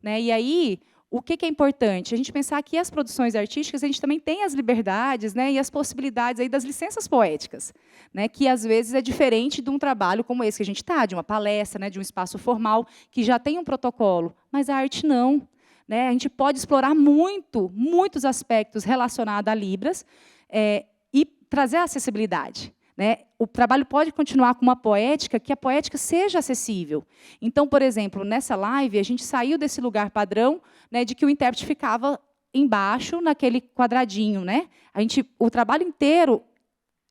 Né? E aí, o que é importante? A gente pensar que as produções artísticas, a gente também tem as liberdades, né, e as possibilidades aí das licenças poéticas, né, que, às vezes, é diferente de um trabalho como esse que a gente está, de uma palestra, né, de um espaço formal, que já tem um protocolo, mas a arte não. Né? A gente pode explorar muitos aspectos relacionados a Libras e trazer a acessibilidade. Né? O trabalho pode continuar com uma poética, que a poética seja acessível. Então, por exemplo, nessa live, a gente saiu desse lugar padrão, né, de que o intérprete ficava embaixo, naquele quadradinho. Né? O trabalho inteiro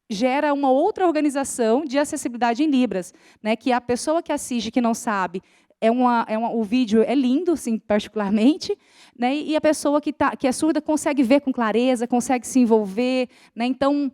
gera uma outra organização de acessibilidade em Libras, né, que a pessoa que assiste, que não sabe, o vídeo é lindo, assim, particularmente, né, e a pessoa que é surda consegue ver com clareza, consegue se envolver. Né, então,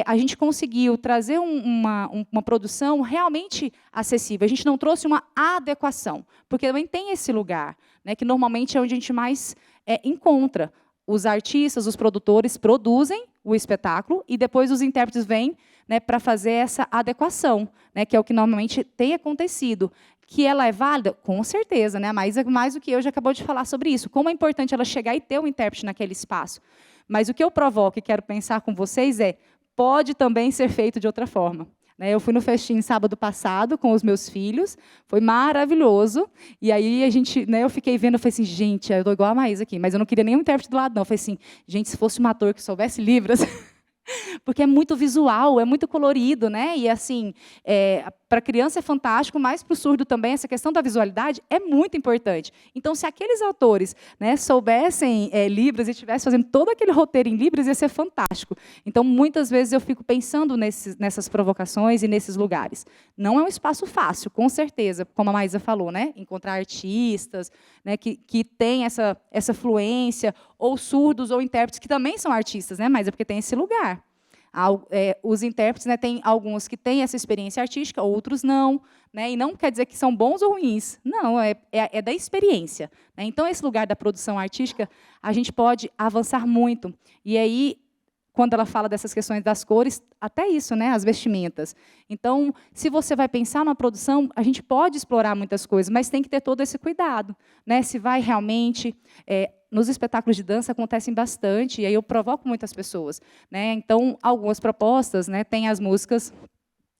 a gente conseguiu trazer uma produção realmente acessível. A gente não trouxe uma adequação, porque também tem esse lugar, né, que normalmente é onde a gente mais encontra. Os artistas, os produtores produzem o espetáculo e depois os intérpretes vêm, né, para fazer essa adequação, né, que é o que normalmente tem acontecido. Que ela é válida? Com certeza, né? Mas mais do que eu já acabou de falar sobre isso. Como é importante ela chegar e ter um intérprete naquele espaço. Mas o que eu provoco e quero pensar com vocês pode também ser feito de outra forma. Né? Eu fui no festim sábado passado com os meus filhos, foi maravilhoso. E aí eu fiquei vendo, eu falei assim, gente, eu estou igual a Maísa aqui, mas eu não queria nenhum intérprete do lado, não. Eu falei assim, gente, se fosse um ator que soubesse Libras, porque é muito visual, é muito colorido, né? E assim, para a criança é fantástico, mas para o surdo também essa questão da visualidade é muito importante. Então, se aqueles autores, né, soubessem Libras e estivessem fazendo todo aquele roteiro em Libras, ia ser fantástico. Então, muitas vezes eu fico pensando nessas provocações e nesses lugares. Não é um espaço fácil, com certeza, como a Maísa falou, né? Encontrar artistas, né, que têm essa fluência, ou surdos ou intérpretes que também são artistas, né? Mas é porque tem esse lugar. Os intérpretes, né, tem alguns que têm essa experiência artística, outros não, né, e não quer dizer que são bons ou ruins, não, é da experiência, né. Então, esse lugar da produção artística, a gente pode avançar muito. E aí, quando ela fala dessas questões das cores, até isso, né, as vestimentas. Então, se você vai pensar numa produção, a gente pode explorar muitas coisas, mas tem que ter todo esse cuidado, né, se vai realmente... nos espetáculos de dança acontecem bastante, e aí eu provoco muitas pessoas, né. Então, algumas propostas, né, tem as músicas,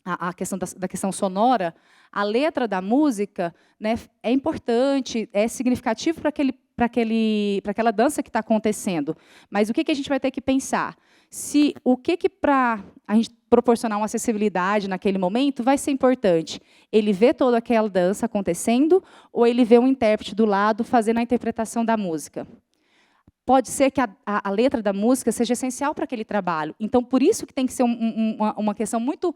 a questão da questão sonora, a letra da música, né, é importante, é significativo para aquela dança que está acontecendo. Mas o que a gente vai ter que pensar? O que para a gente proporcionar uma acessibilidade naquele momento vai ser importante? Ele vê toda aquela dança acontecendo ou ele vê um intérprete do lado fazendo a interpretação da música? Pode ser que a letra da música seja essencial para aquele trabalho. Então, por isso que tem que ser uma questão muito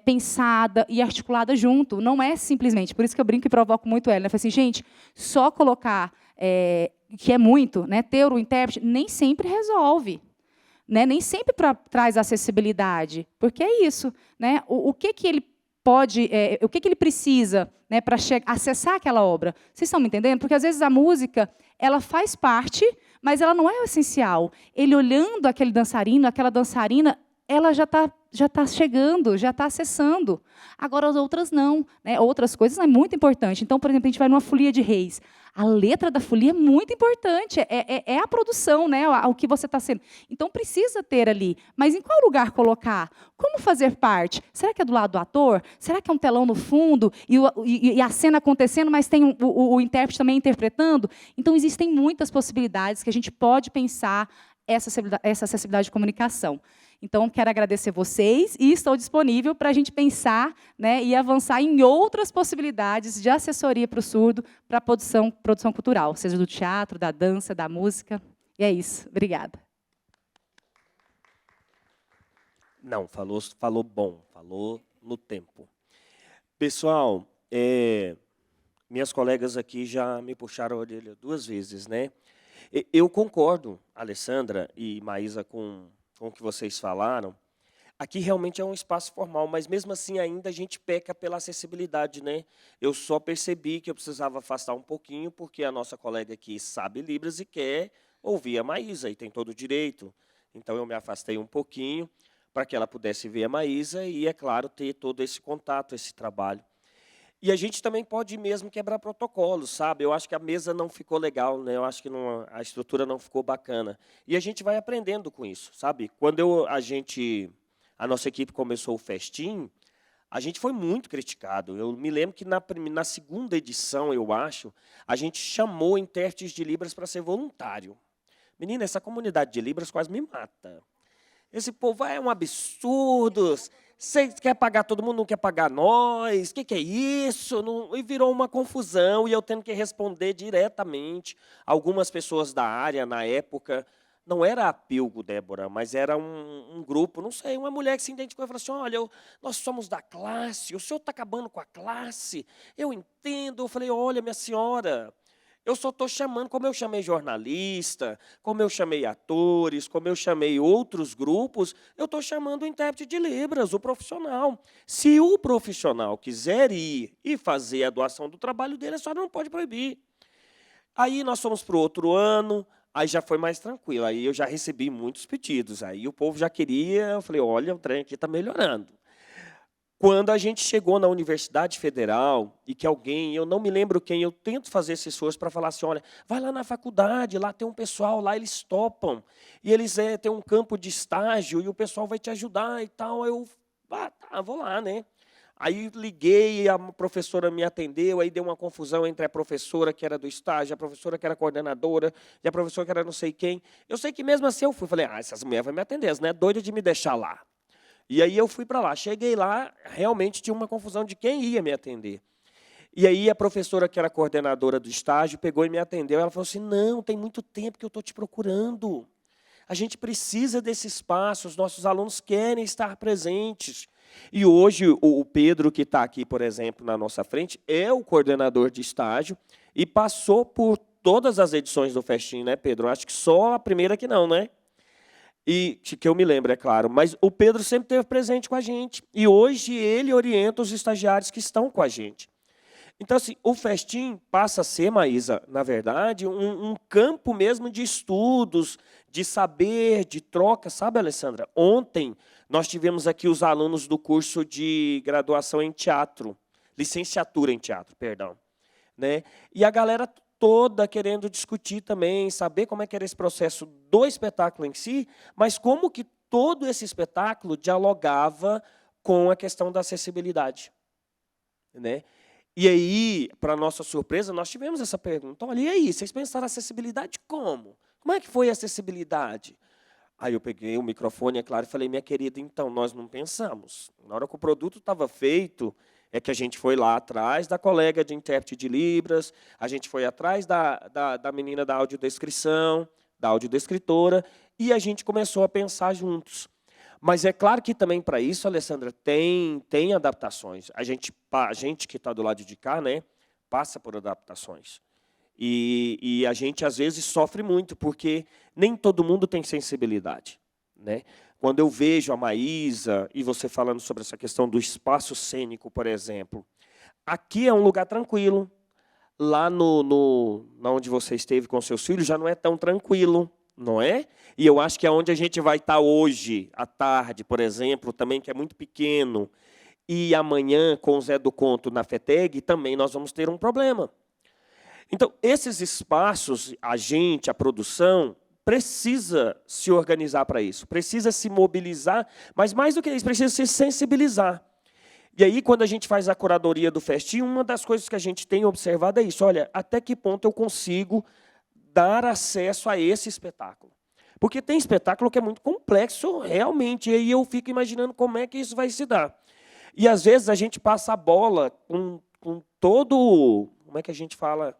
pensada e articulada junto. Não é simplesmente, por isso que eu brinco e provoco muito ela. Eu falo assim, gente, só colocar, que é muito, né, ter o intérprete, nem sempre resolve. Né, nem sempre traz acessibilidade, porque é isso. Né, o que ele pode, o que ele precisa, né, para acessar aquela obra? Vocês estão me entendendo? Porque, às vezes, a música ela faz parte, mas ela não é o essencial. Ele olhando aquele dançarino, aquela dançarina, ela já está chegando, já está acessando. Agora, as outras não. Né? Outras coisas é muito importante. Então, por exemplo, a gente vai numa folia de reis. A letra da folia é muito importante. É a produção, né? O que você está sendo. Então, precisa ter ali. Mas em qual lugar colocar? Como fazer parte? Será que é do lado do ator? Será que é um telão no fundo? E a cena acontecendo, mas tem o intérprete também interpretando? Então, existem muitas possibilidades que a gente pode pensar essa acessibilidade de comunicação. Então, quero agradecer vocês e estou disponível para a gente pensar, né, e avançar em outras possibilidades de assessoria para o surdo, para a produção cultural, seja do teatro, da dança, da música. E é isso. Obrigada. Não, falou bom, falou no tempo. Pessoal, minhas colegas aqui já me puxaram a orelha 2 vezes, né? Eu concordo, Alessandra e Maísa, com o que vocês falaram. Aqui realmente é um espaço formal, mas mesmo assim ainda a gente peca pela acessibilidade, né? Eu só percebi que eu precisava afastar um pouquinho, porque a nossa colega aqui sabe Libras e quer ouvir a Maísa, e tem todo o direito. Então, eu me afastei um pouquinho para que ela pudesse ver a Maísa e, é claro, ter todo esse contato, esse trabalho. E a gente também pode mesmo quebrar protocolos, sabe? Eu acho que a mesa não ficou legal, né? Eu acho que a estrutura não ficou bacana. E a gente vai aprendendo com isso, sabe? Quando a nossa equipe começou o Festim, a gente foi muito criticado. Eu me lembro que na segunda edição, eu acho, a gente chamou intérpretes de Libras para ser voluntário. Menina, essa comunidade de Libras quase me mata. Esse povo é um absurdo. Você quer pagar todo mundo, não quer pagar nós? O que é isso? E virou uma confusão, e eu tendo que responder diretamente. Algumas pessoas da área, na época, não era a Pilgo, Débora, mas era um grupo, não sei, uma mulher que se identificou e falou assim, olha, nós somos da classe, o senhor está acabando com a classe, eu entendo. Eu falei, olha, minha senhora, eu só estou chamando, como eu chamei jornalista, como eu chamei atores, como eu chamei outros grupos, eu estou chamando o intérprete de Libras, o profissional. Se o profissional quiser ir e fazer a doação do trabalho dele, a senhora não pode proibir. Aí nós fomos para o outro ano, aí já foi mais tranquilo, aí eu já recebi muitos pedidos, aí o povo já queria, eu falei, olha, o trem aqui está melhorando. Quando a gente chegou na Universidade Federal, e que alguém, eu não me lembro quem, eu tento fazer esse esforço para falar assim, olha, vai lá na faculdade, lá tem um pessoal, lá eles topam, e eles têm um campo de estágio, e o pessoal vai te ajudar e tal. Eu, tá, vou lá, né? Aí liguei, a professora me atendeu, aí deu uma confusão entre a professora que era do estágio, a professora que era coordenadora, e a professora que era não sei quem. Eu sei que mesmo assim eu fui, falei, essas mulheres vão me atender, elas não é doida de me deixar lá. E aí eu fui para lá. Cheguei lá, realmente tinha uma confusão de quem ia me atender. E aí a professora, que era coordenadora do estágio, pegou e me atendeu. Ela falou assim, não, tem muito tempo que eu estou te procurando. A gente precisa desse espaço, os nossos alunos querem estar presentes. E hoje o Pedro, que está aqui, por exemplo, na nossa frente, é o coordenador de estágio e passou por todas as edições do Festim, né, Pedro? Acho que só a primeira que não, né? E que eu me lembro, é claro. Mas o Pedro sempre esteve presente com a gente. E hoje ele orienta os estagiários que estão com a gente. Então, assim, o Festim passa a ser, Maísa, na verdade, um campo mesmo de estudos, de saber, de troca. Sabe, Alessandra? Ontem nós tivemos aqui os alunos do curso de graduação em teatro, licenciatura em teatro, perdão. Né? E a galera toda querendo discutir também, saber como é que era esse processo do espetáculo em si, mas como que todo esse espetáculo dialogava com a questão da acessibilidade. Né? E aí, para nossa surpresa, nós tivemos essa pergunta. Olha, e aí, vocês pensaram acessibilidade como? Como é que foi a acessibilidade? Aí eu peguei o microfone, é claro, e falei, minha querida, então, nós não pensamos. Na hora que o produto estava feito, é que a gente foi lá atrás da colega de intérprete de Libras, a gente foi atrás da menina da audiodescrição, da audiodescritora, e a gente começou a pensar juntos. Mas é claro que também para isso, Alessandra, tem adaptações. A gente que está do lado de cá, né, passa por adaptações. E a gente, às vezes, sofre muito, porque nem todo mundo tem sensibilidade. Né? Quando eu vejo a Maísa, e você falando sobre essa questão do espaço cênico, por exemplo, aqui é um lugar tranquilo. Lá onde você esteve com seus filhos já não é tão tranquilo, não é? E eu acho que é onde a gente vai estar hoje, à tarde, por exemplo, também, que é muito pequeno, e amanhã, com o Zé do Conto na FETEG, também nós vamos ter um problema. Então, esses espaços, a produção, precisa se organizar para isso, precisa se mobilizar, mas mais do que isso, precisa se sensibilizar. E aí, quando a gente faz a curadoria do Festim, uma das coisas que a gente tem observado é isso, olha, até que ponto eu consigo dar acesso a esse espetáculo. Porque tem espetáculo que é muito complexo, realmente, e aí eu fico imaginando como é que isso vai se dar. E, às vezes, a gente passa a bola com todo... Como é que a gente fala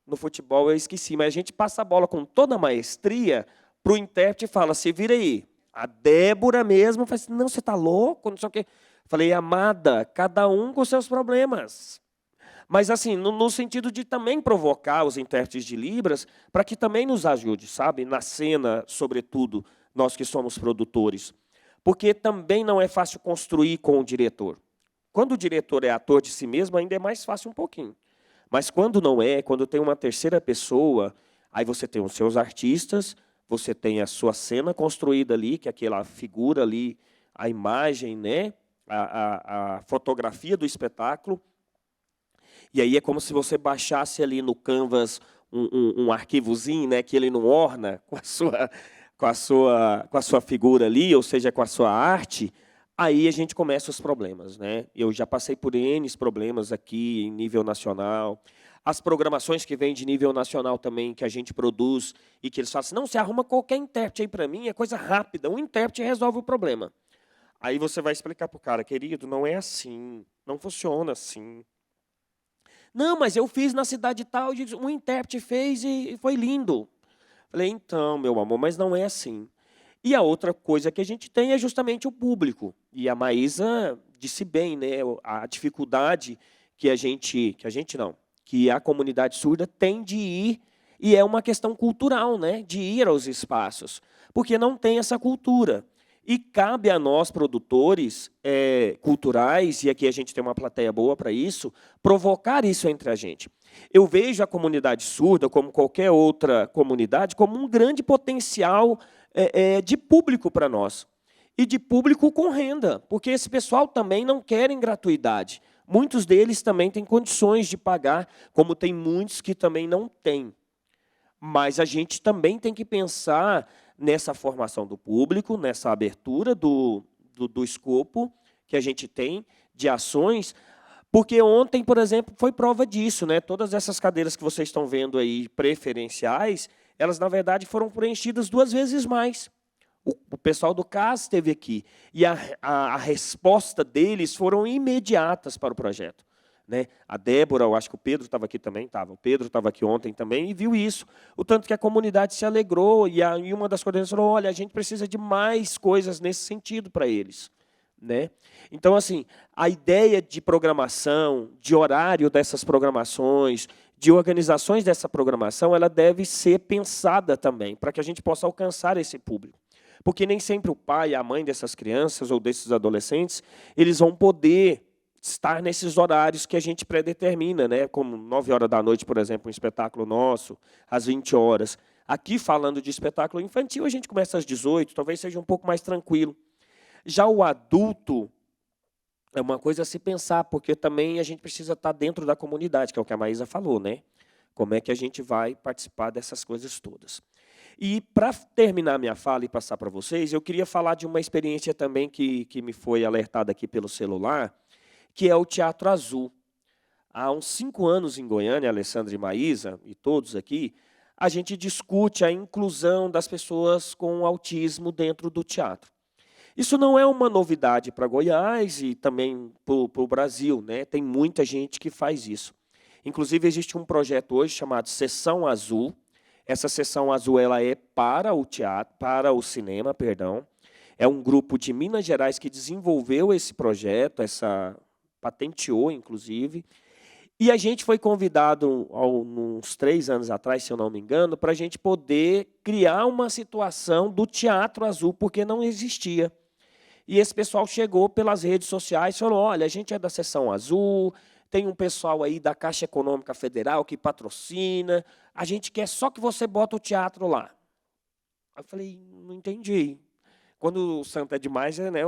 no futebol? Eu esqueci, mas a gente passa a bola com toda a maestria para o intérprete e fala, se vira aí. A Débora mesmo fala assim, não, você está louco? Não sei o quê. Falei, amada, cada um com seus problemas. Mas, assim, no sentido de também provocar os intérpretes de Libras para que também nos ajude, sabe? Na cena, sobretudo, nós que somos produtores. Porque também não é fácil construir com o diretor. Quando o diretor é ator de si mesmo, ainda é mais fácil um pouquinho. Mas quando não é, quando tem uma terceira pessoa, aí você tem os seus artistas, você tem a sua cena construída ali, que é aquela figura ali, a imagem, né? a fotografia do espetáculo. E aí é como se você baixasse ali no Canvas um arquivozinho, né, que ele não orna com a sua figura ali, ou seja, com a sua arte. Aí a gente começa os problemas. Né? Eu já passei por N problemas aqui em nível nacional. As programações que vêm de nível nacional também, que a gente produz, e que eles falam assim, não, você arruma qualquer intérprete aí para mim, é coisa rápida, um intérprete resolve o problema. Aí você vai explicar para o cara, querido, não é assim, não funciona assim. Não, mas eu fiz na cidade tal, um intérprete fez e foi lindo. Falei, então, meu amor, mas não é assim. E a outra coisa que a gente tem é justamente o público. E a Maísa disse bem, né, a dificuldade que a comunidade surda tem de ir, e é uma questão cultural, né, de ir aos espaços, porque não tem essa cultura. E cabe a nós, produtores culturais, e aqui a gente tem uma plateia boa para isso, provocar isso entre a gente. Eu vejo a comunidade surda, como qualquer outra comunidade, como um grande potencial de público para nós. E de público com renda, porque esse pessoal também não querem gratuidade. Muitos deles também têm condições de pagar, como tem muitos que também não têm. Mas a gente também tem que pensar nessa formação do público, nessa abertura do escopo que a gente tem de ações, porque ontem, por exemplo, foi prova disso. Né? Todas essas cadeiras que vocês estão vendo aí, preferenciais, elas, na verdade, foram preenchidas 2 vezes mais. O pessoal do CAS esteve aqui, e a resposta deles foram imediatas para o projeto. Né? A Débora, eu acho que o Pedro estava aqui também, o Pedro estava aqui ontem também e viu isso. O tanto que a comunidade se alegrou, e uma das coordenadoras falou, olha, a gente precisa de mais coisas nesse sentido para eles. Né? Então, assim, a ideia de programação, de horário dessas programações, de organizações dessa programação, ela deve ser pensada também, para que a gente possa alcançar esse público. Porque nem sempre o pai e a mãe dessas crianças ou desses adolescentes, eles vão poder estar nesses horários que a gente predetermina, né? Como 9 horas da noite, por exemplo, um espetáculo nosso, às 20 horas. Aqui, falando de espetáculo infantil, a gente começa às 18, talvez seja um pouco mais tranquilo. Já o adulto é uma coisa a se pensar, porque também a gente precisa estar dentro da comunidade, que é o que a Maísa falou, né? Como é que a gente vai participar dessas coisas todas. E, para terminar minha fala e passar para vocês, eu queria falar de uma experiência também que me foi alertada aqui pelo celular, que é o Teatro Azul. Há uns 5 anos em Goiânia, Alessandra e Maísa, e todos aqui, a gente discute a inclusão das pessoas com autismo dentro do teatro. Isso não é uma novidade para Goiás e também para o Brasil, né? Tem muita gente que faz isso. Inclusive, existe um projeto hoje chamado Sessão Azul. Essa Sessão Azul ela é para o teatro, para o cinema, perdão. É um grupo de Minas Gerais que desenvolveu esse projeto, patenteou, inclusive. E a gente foi convidado, uns 3 anos atrás, se eu não me engano, para a gente poder criar uma situação do Teatro Azul, porque não existia. E esse pessoal chegou pelas redes sociais e falou, olha, a gente é da Sessão Azul, tem um pessoal aí da Caixa Econômica Federal que patrocina, a gente quer só que você bota o teatro lá. Eu falei, não entendi. Quando o santo é demais, né,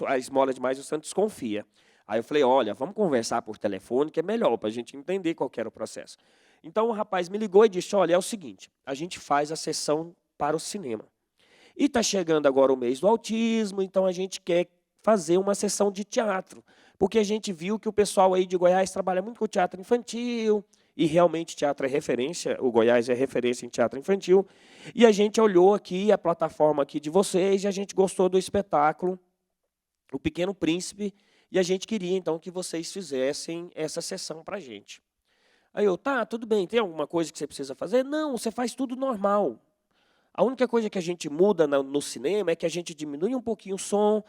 a esmola é demais, o santo desconfia. Aí eu falei, olha, vamos conversar por telefone, que é melhor, para a gente entender qual que era o processo. Então o rapaz me ligou e disse, olha, é o seguinte, a gente faz a sessão para o cinema. E está chegando agora o mês do autismo, então a gente quer fazer uma sessão de teatro, porque a gente viu que o pessoal aí de Goiás trabalha muito com teatro infantil, e realmente teatro é referência, o Goiás é referência em teatro infantil, e a gente olhou aqui a plataforma aqui de vocês, e a gente gostou do espetáculo, O Pequeno Príncipe, e a gente queria, então, que vocês fizessem essa sessão para a gente. Aí eu, tá, tudo bem, tem alguma coisa que você precisa fazer? Não, você faz tudo normal. A única coisa que a gente muda no cinema é que a gente diminui um pouquinho o som,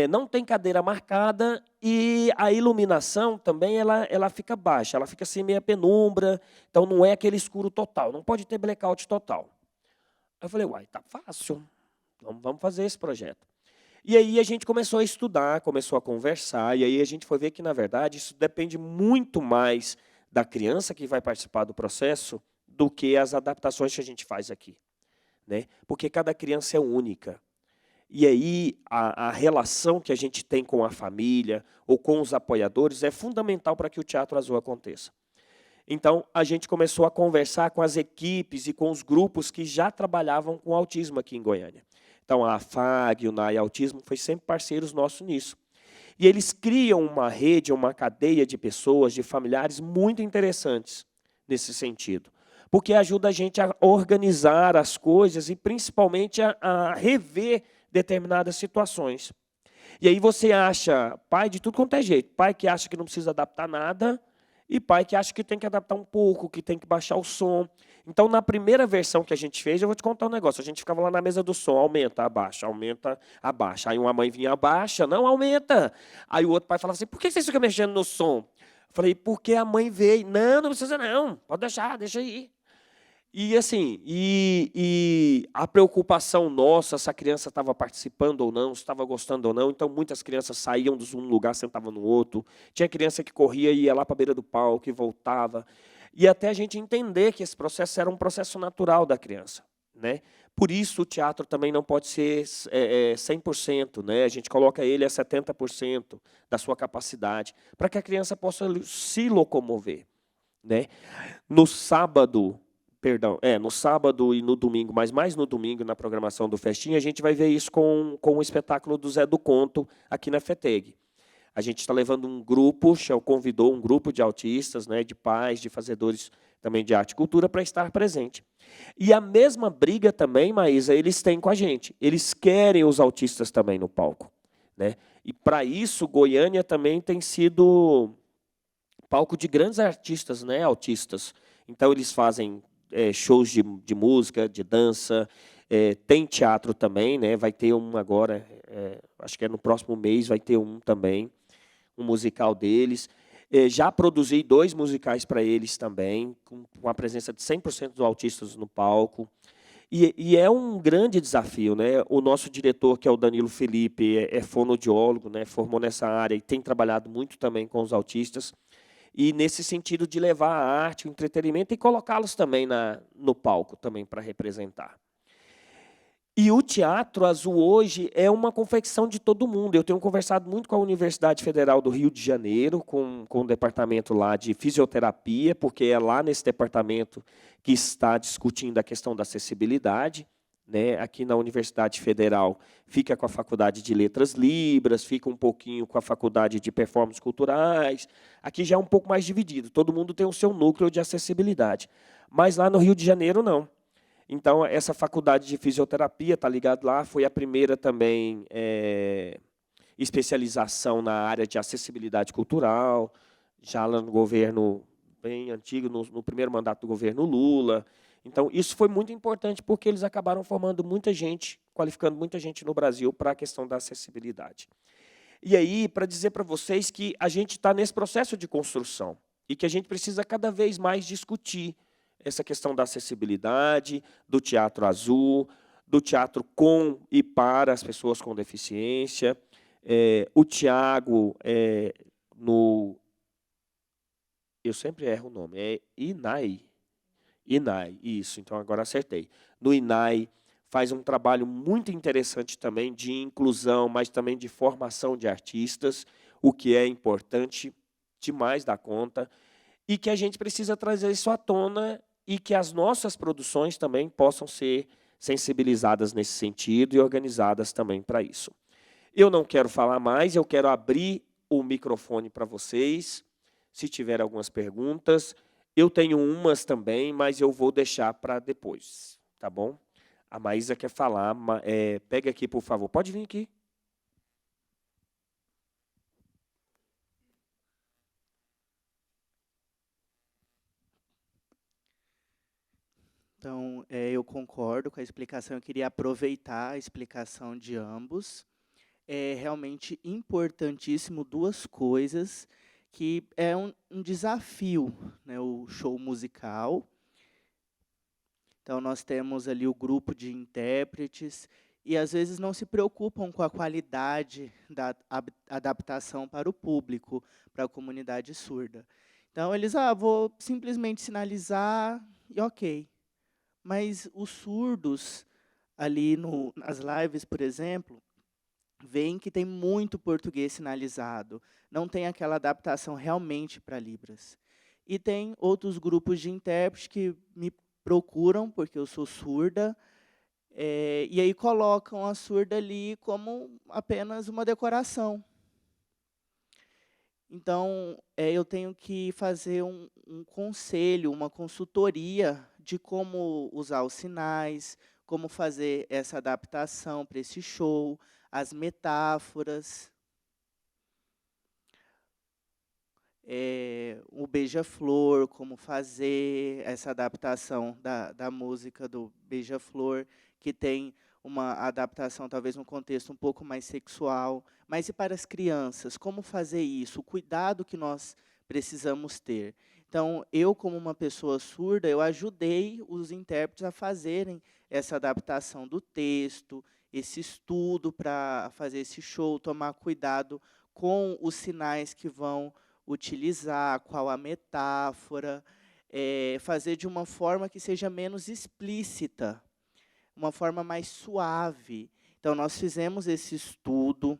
não tem cadeira marcada e a iluminação também ela fica baixa, ela fica assim meia penumbra, então não é aquele escuro total, não pode ter blackout total. Aí eu falei, uai, tá fácil, vamos fazer esse projeto. E aí a gente começou a estudar, começou a conversar, e aí a gente foi ver que, na verdade, isso depende muito mais da criança que vai participar do processo do que as adaptações que a gente faz aqui. Né? Porque cada criança é única. E aí a relação que a gente tem com a família ou com os apoiadores é fundamental para que o Teatro Azul aconteça. Então, a gente começou a conversar com as equipes e com os grupos que já trabalhavam com autismo aqui em Goiânia. Então, a AFAG, o NAI Autismo, foi sempre parceiros nossos nisso. E eles criam uma rede, uma cadeia de pessoas, de familiares muito interessantes nesse sentido. Porque ajuda a gente a organizar as coisas e, principalmente, a rever determinadas situações. E aí você acha pai de tudo quanto é jeito. Pai que acha que não precisa adaptar nada e pai que acha que tem que adaptar um pouco, que tem que baixar o som. Então, na primeira versão que a gente fez, eu vou te contar um negócio. A gente ficava lá na mesa do som, aumenta, abaixa, aumenta, abaixa. Aí uma mãe vinha, abaixa, não, aumenta. Aí o outro pai falava assim, por que vocês ficam mexendo no som? Eu falei, porque a mãe veio. Não, não precisa não, pode deixar, deixa aí. E assim, a preocupação nossa, se a criança estava participando ou não, se estava gostando ou não. Então, muitas crianças saíam de um lugar, sentavam no outro. Tinha criança que corria e ia lá para a beira do palco e voltava. E até a gente entender que esse processo era um processo natural da criança. Né? Por isso, o teatro também não pode ser 100%. Né? A gente coloca ele a 70% da sua capacidade, para que a criança possa se locomover. Né? No sábado e no domingo, mas mais no domingo, na programação do Festinha, a gente vai ver isso com o espetáculo do Zé do Conto, aqui na FETEG. A gente está levando um grupo, convidou um grupo de autistas, né, de pais, de fazedores também de arte e cultura, para estar presente. E a mesma briga também, Maísa, eles têm com a gente. Eles querem os autistas também no palco. Né? E, para isso, Goiânia também tem sido palco de grandes artistas, né, autistas. Então, eles fazem shows de música, de dança, tem teatro também, né? Vai ter um agora, acho que no próximo mês vai ter um também, um musical deles. Já produzi 2 musicais para eles também, com a presença de 100% dos autistas no palco. E é um grande desafio, né? O nosso diretor, que é o Danilo Felipe, é fonoaudiólogo, né? Formou nessa área e tem trabalhado muito também com os autistas. E nesse sentido de levar a arte, o entretenimento e colocá-los também no palco também para representar. E o Teatro Azul hoje é uma confecção de todo mundo. Eu tenho conversado muito com a Universidade Federal do Rio de Janeiro, com o departamento lá de fisioterapia, porque é lá nesse departamento que está discutindo a questão da acessibilidade. Né? Aqui na Universidade Federal fica com a Faculdade de Letras Libras, fica um pouquinho com a Faculdade de Performances Culturais. Aqui já é um pouco mais dividido, todo mundo tem o seu núcleo de acessibilidade. Mas lá no Rio de Janeiro, não. Então, essa faculdade de fisioterapia, está ligado lá, foi a primeira também especialização na área de acessibilidade cultural, já lá no governo bem antigo, no primeiro mandato do governo Lula. Então, isso foi muito importante, porque eles acabaram formando muita gente, qualificando muita gente no Brasil para a questão da acessibilidade. E aí, para dizer para vocês que a gente está nesse processo de construção e que a gente precisa cada vez mais discutir essa questão da acessibilidade, do Teatro Azul, do teatro com e para as pessoas com deficiência. O Tiago, eu sempre erro o nome, é INAI. INAI, isso, então agora acertei. No INAI, faz um trabalho muito interessante também de inclusão, mas também de formação de artistas, o que é importante demais da conta, e que a gente precisa trazer isso à tona e que as nossas produções também possam ser sensibilizadas nesse sentido e organizadas também para isso. Eu não quero falar mais, eu quero abrir o microfone para vocês, se tiver algumas perguntas. Eu tenho umas também, mas eu vou deixar para depois, tá bom? A Maísa quer falar, pega aqui, por favor. Pode vir aqui. Então, eu concordo com a explicação, eu queria aproveitar a explicação de ambos. É realmente importantíssimo duas coisas, que é um desafio, né, o show musical. Então, nós temos ali o grupo de intérpretes, e às vezes não se preocupam com a qualidade da adaptação para o público, para a comunidade surda. Então, eles, vou simplesmente sinalizar e ok. Mas os surdos, ali nas lives, por exemplo, veem que tem muito português sinalizado, não tem aquela adaptação realmente para Libras. E tem outros grupos de intérpretes que me procuram, porque eu sou surda, e aí colocam a surda ali como apenas uma decoração. Então, eu tenho que fazer um conselho, uma consultoria de como usar os sinais, como fazer essa adaptação para esse show, as metáforas. O Beija-Flor, como fazer essa adaptação da música do Beija-Flor, que tem uma adaptação, talvez, num contexto um pouco mais sexual. Mas e para as crianças? Como fazer isso? O cuidado que nós precisamos ter. Então, eu, como uma pessoa surda, eu ajudei os intérpretes a fazerem essa adaptação do texto, esse estudo para fazer esse show, tomar cuidado com os sinais que vão utilizar, qual a metáfora, fazer de uma forma que seja menos explícita, uma forma mais suave. Então, nós fizemos esse estudo,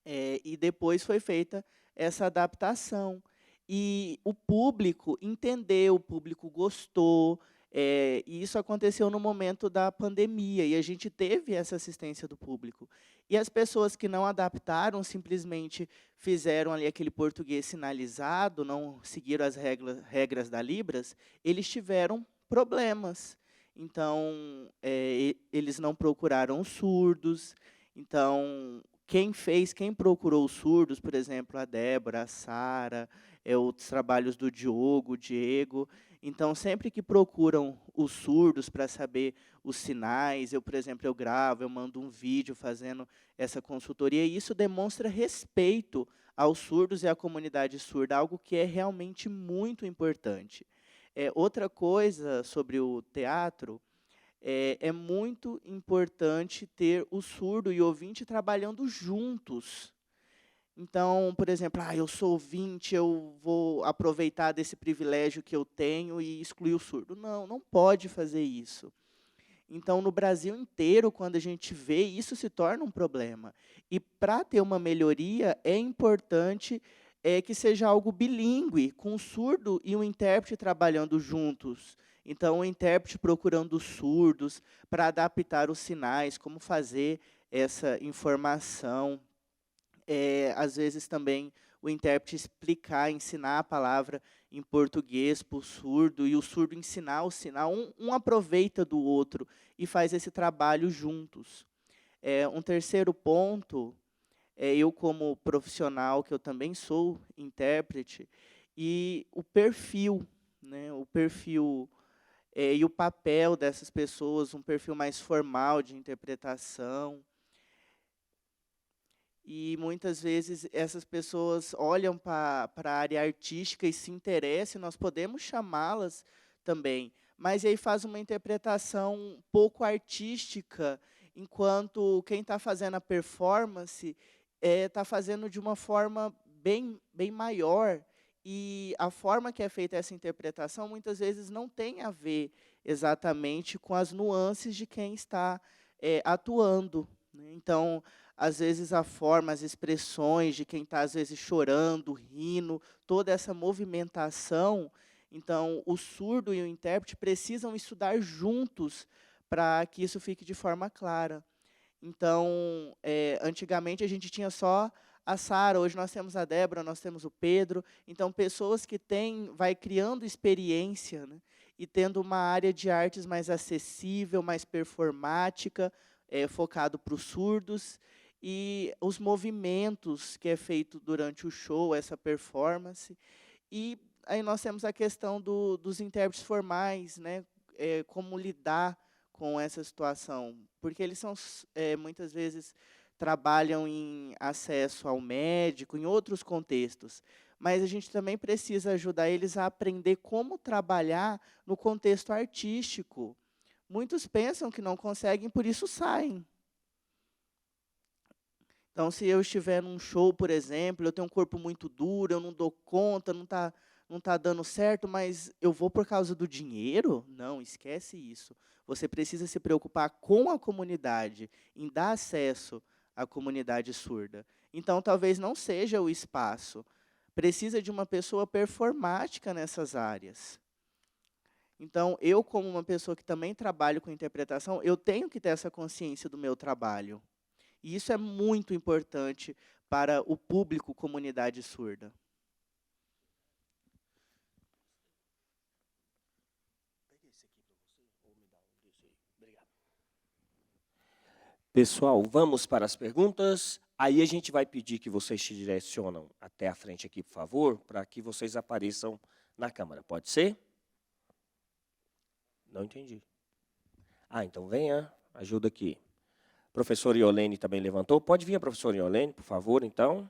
e depois foi feita essa adaptação. E o público entendeu, o público gostou, e isso aconteceu no momento da pandemia, e a gente teve essa assistência do público. E as pessoas que não adaptaram, simplesmente fizeram ali aquele português sinalizado, não seguiram as regras da Libras, eles tiveram problemas. Então, eles não procuraram os surdos. Então, quem procurou os surdos, por exemplo, a Débora, a Sara, outros trabalhos do Diogo, o Diego. Então, sempre que procuram os surdos para saber os sinais, por exemplo, eu gravo, eu mando um vídeo fazendo essa consultoria, e isso demonstra respeito aos surdos e à comunidade surda, algo que é realmente muito importante. Outra coisa sobre o teatro, é muito importante ter o surdo e o ouvinte trabalhando juntos. Então, por exemplo, eu sou ouvinte, eu vou aproveitar desse privilégio que eu tenho e excluir o surdo. Não, não pode fazer isso. Então, no Brasil inteiro, quando a gente vê, isso se torna um problema. E para ter uma melhoria, é importante que seja algo bilíngue, com o surdo e o intérprete trabalhando juntos. Então, o intérprete procurando os surdos para adaptar os sinais, como fazer essa informação. Às vezes também o intérprete explicar, ensinar a palavra em português para o surdo, e o surdo ensinar o sinal, um aproveita do outro e faz esse trabalho juntos. Um terceiro ponto, eu como profissional, que eu também sou intérprete, e o perfil, né, o perfil e o papel dessas pessoas, um perfil mais formal de interpretação. E muitas vezes essas pessoas olham para a área artística e se interessam, nós podemos chamá-las também, mas aí faz uma interpretação pouco artística, enquanto quem está fazendo a performance está fazendo de uma forma bem maior, e a forma que é feita essa interpretação muitas vezes não tem a ver exatamente com as nuances de quem está atuando, né? Então, às vezes a forma, as expressões de quem está às vezes chorando, rindo, toda essa movimentação, então o surdo e o intérprete precisam estudar juntos para que isso fique de forma clara. Então, antigamente a gente tinha só a Sara, hoje nós temos a Débora, nós temos o Pedro. Então, pessoas que vai criando experiência, né, e tendo uma área de artes mais acessível, mais performática, focado para os surdos, e os movimentos que é feito durante o show, essa performance. E aí nós temos a questão dos intérpretes formais, né, como lidar com essa situação, porque eles são muitas vezes trabalham em acesso ao médico, em outros contextos, mas a gente também precisa ajudar eles a aprender como trabalhar no contexto artístico. Muitos pensam que não conseguem, por isso saem. Então, se eu estiver num show, por exemplo, eu tenho um corpo muito duro, eu não dou conta, não tá dando certo, mas eu vou por causa do dinheiro? Não, esquece isso. Você precisa se preocupar com a comunidade, em dar acesso à comunidade surda. Então, talvez não seja o espaço. Precisa de uma pessoa performática nessas áreas. Então, eu, como uma pessoa que também trabalho com interpretação, eu tenho que ter essa consciência do meu trabalho. E isso é muito importante para o público comunidade surda. Pessoal, vamos para as perguntas. Aí a gente vai pedir que vocês se direcionam até a frente aqui, por favor, para que vocês apareçam na câmera. Pode ser? Não entendi. Então venha, ajuda aqui. Professora Iolene também levantou. Pode vir a professora Iolene, por favor, então.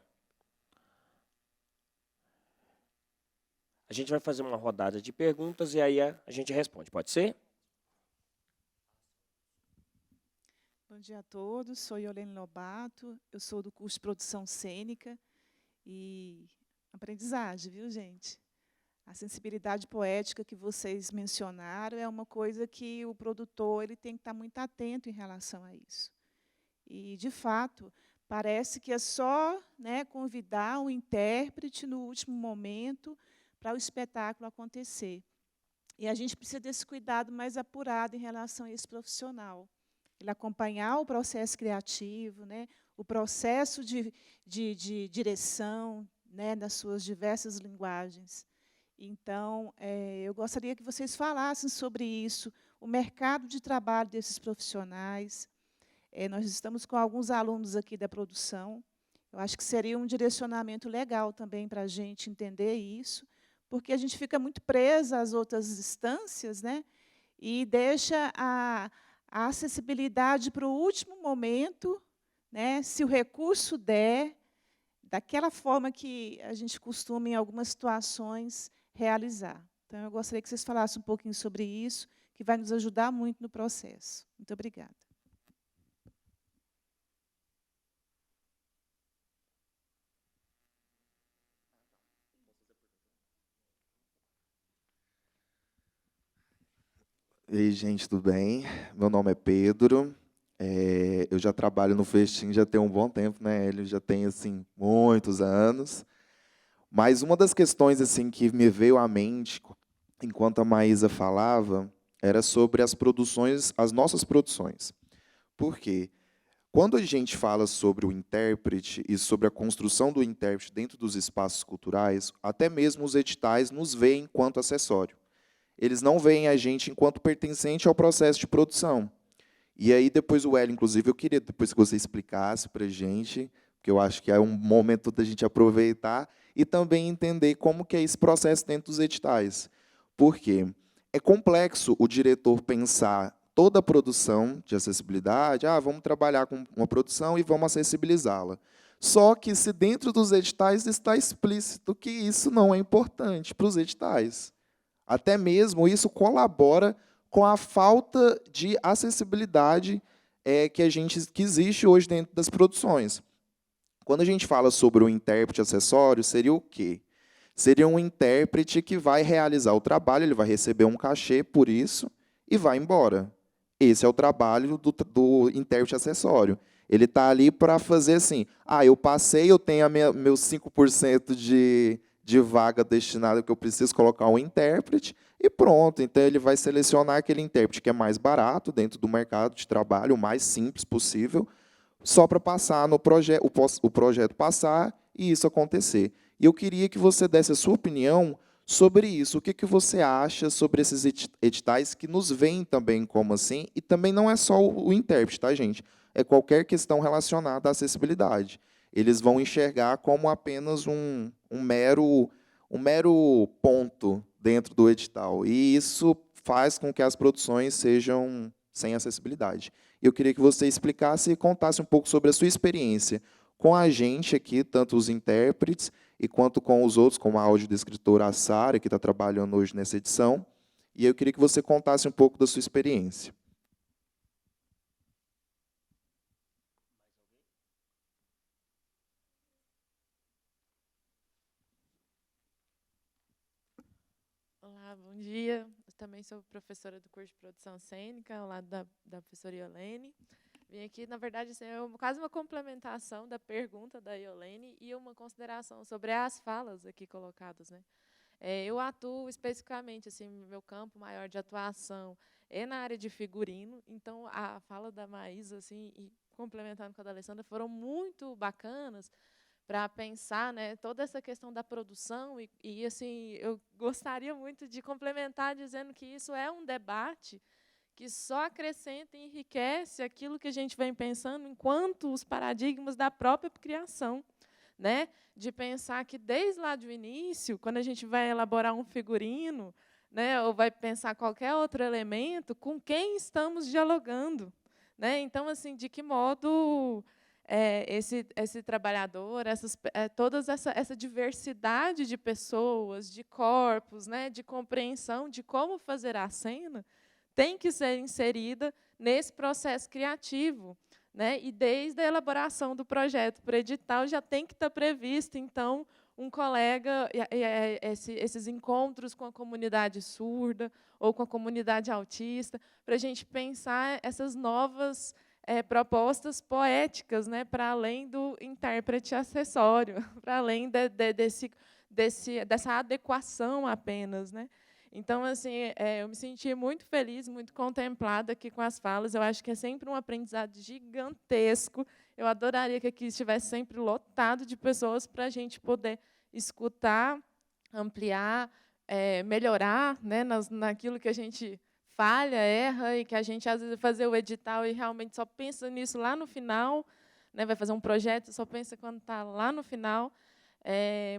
A gente vai fazer uma rodada de perguntas e aí a gente responde. Pode ser? Bom dia a todos, sou Iolene Lobato, eu sou do curso de Produção Cênica e aprendizagem, viu, gente? A sensibilidade poética que vocês mencionaram é uma coisa que o produtor ele tem que estar muito atento em relação a isso. E, de fato, parece que é só, né, convidar o intérprete no último momento para o espetáculo acontecer. E a gente precisa desse cuidado mais apurado em relação a esse profissional. Ele acompanhar o processo criativo, né, o processo de direção, né, das suas diversas linguagens. Então, eu gostaria que vocês falassem sobre isso, o mercado de trabalho desses profissionais. Nós estamos com alguns alunos aqui da produção. Eu acho que seria um direcionamento legal também para a gente entender isso, porque a gente fica muito presa às outras instâncias, né, e deixa a acessibilidade para o último momento, né, se o recurso der, daquela forma que a gente costuma, em algumas situações, realizar. Então, eu gostaria que vocês falassem um pouquinho sobre isso, que vai nos ajudar muito no processo. Muito obrigada. E aí, gente, tudo bem? Meu nome é Pedro. Eu já trabalho no Festim já tem um bom tempo, né? Ele já tem assim muitos anos. Mas uma das questões assim que me veio à mente enquanto a Maísa falava era sobre as produções, as nossas produções. Por quê? Quando a gente fala sobre o intérprete e sobre a construção do intérprete dentro dos espaços culturais, até mesmo os editais nos veem enquanto acessório. Eles não veem a gente enquanto pertencente ao processo de produção. E aí, depois o Hélio, inclusive, eu queria depois que você explicasse para a gente, porque eu acho que é um momento da gente aproveitar e também entender como que é esse processo dentro dos editais. Por quê? É complexo o diretor pensar toda a produção de acessibilidade, vamos trabalhar com uma produção e vamos acessibilizá-la. Só que se dentro dos editais está explícito que isso não é importante para os editais. Até mesmo isso colabora com a falta de acessibilidade que existe hoje dentro das produções. Quando a gente fala sobre o intérprete acessório, seria o quê? Seria um intérprete que vai realizar o trabalho, ele vai receber um cachê por isso e vai embora. Esse é o trabalho do intérprete acessório. Ele está ali para fazer assim, eu passei, eu tenho meus 5% de vaga destinada que eu preciso colocar um intérprete, e pronto. Então, ele vai selecionar aquele intérprete que é mais barato dentro do mercado de trabalho, o mais simples possível, só para passar no o projeto passar e isso acontecer. E eu queria que você desse a sua opinião sobre isso. O que você acha sobre esses editais que nos veem também como assim? E também não é só o intérprete, tá, gente? É qualquer questão relacionada à acessibilidade. Eles vão enxergar como apenas um mero ponto dentro do edital. E isso faz com que as produções sejam sem acessibilidade. Eu queria que você explicasse e contasse um pouco sobre a sua experiência com a gente aqui, tanto os intérpretes e quanto com os outros, como a audiodescritora Sara, que está trabalhando hoje nessa edição. E eu queria que você contasse um pouco da sua experiência. Olá, bom dia. Eu também sou professora do curso de produção cênica, ao lado da professora Iolene. Vim aqui, na verdade, assim, é quase uma complementação da pergunta da Iolene e uma consideração sobre as falas aqui colocadas, né? Eu atuo especificamente, assim, meu campo maior de atuação é na área de figurino, então a fala da Maísa, assim, e complementando com a da Alessandra, foram muito bacanas, para pensar, né, toda essa questão da produção e assim eu gostaria muito de complementar dizendo que isso é um debate que só acrescenta e enriquece aquilo que a gente vem pensando enquanto os paradigmas da própria criação, né, de pensar que desde lá do início, quando a gente vai elaborar um figurino, né, ou vai pensar qualquer outro elemento, com quem estamos dialogando, né? Então, assim, de que modo esse trabalhador, toda essa diversidade de pessoas, de corpos, né, de compreensão de como fazer a cena, tem que ser inserida nesse processo criativo, né? E desde a elaboração do projeto para o edital já tem que estar previsto, então, um colega, esses encontros com a comunidade surda ou com a comunidade autista, para a gente pensar essas novas propostas poéticas, né, para além do intérprete acessório, para além dessa adequação apenas, né? Então, assim, eu me senti muito feliz, muito contemplada aqui com as falas. Eu acho que é sempre um aprendizado gigantesco. Eu adoraria que aqui estivesse sempre lotado de pessoas para a gente poder escutar, ampliar, melhorar, né, naquilo que a gente falha, erra, e que a gente, às vezes, vai fazer o edital e realmente só pensa nisso lá no final, né, vai fazer um projeto e só pensa quando está lá no final.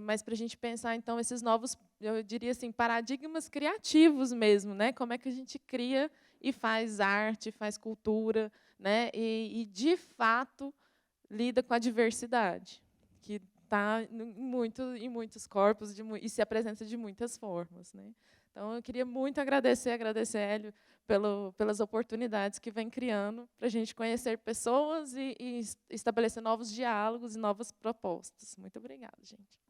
Mas para a gente pensar, então, esses novos, eu diria assim, paradigmas criativos mesmo, né? Como é que a gente cria e faz arte, faz cultura, né? E de fato, lida com a diversidade, que está em muitos corpos e se apresenta de muitas formas, né? Então, eu queria muito agradecer Hélio, pelas oportunidades que vem criando para a gente conhecer pessoas e estabelecer novos diálogos e novas propostas. Muito obrigada, gente.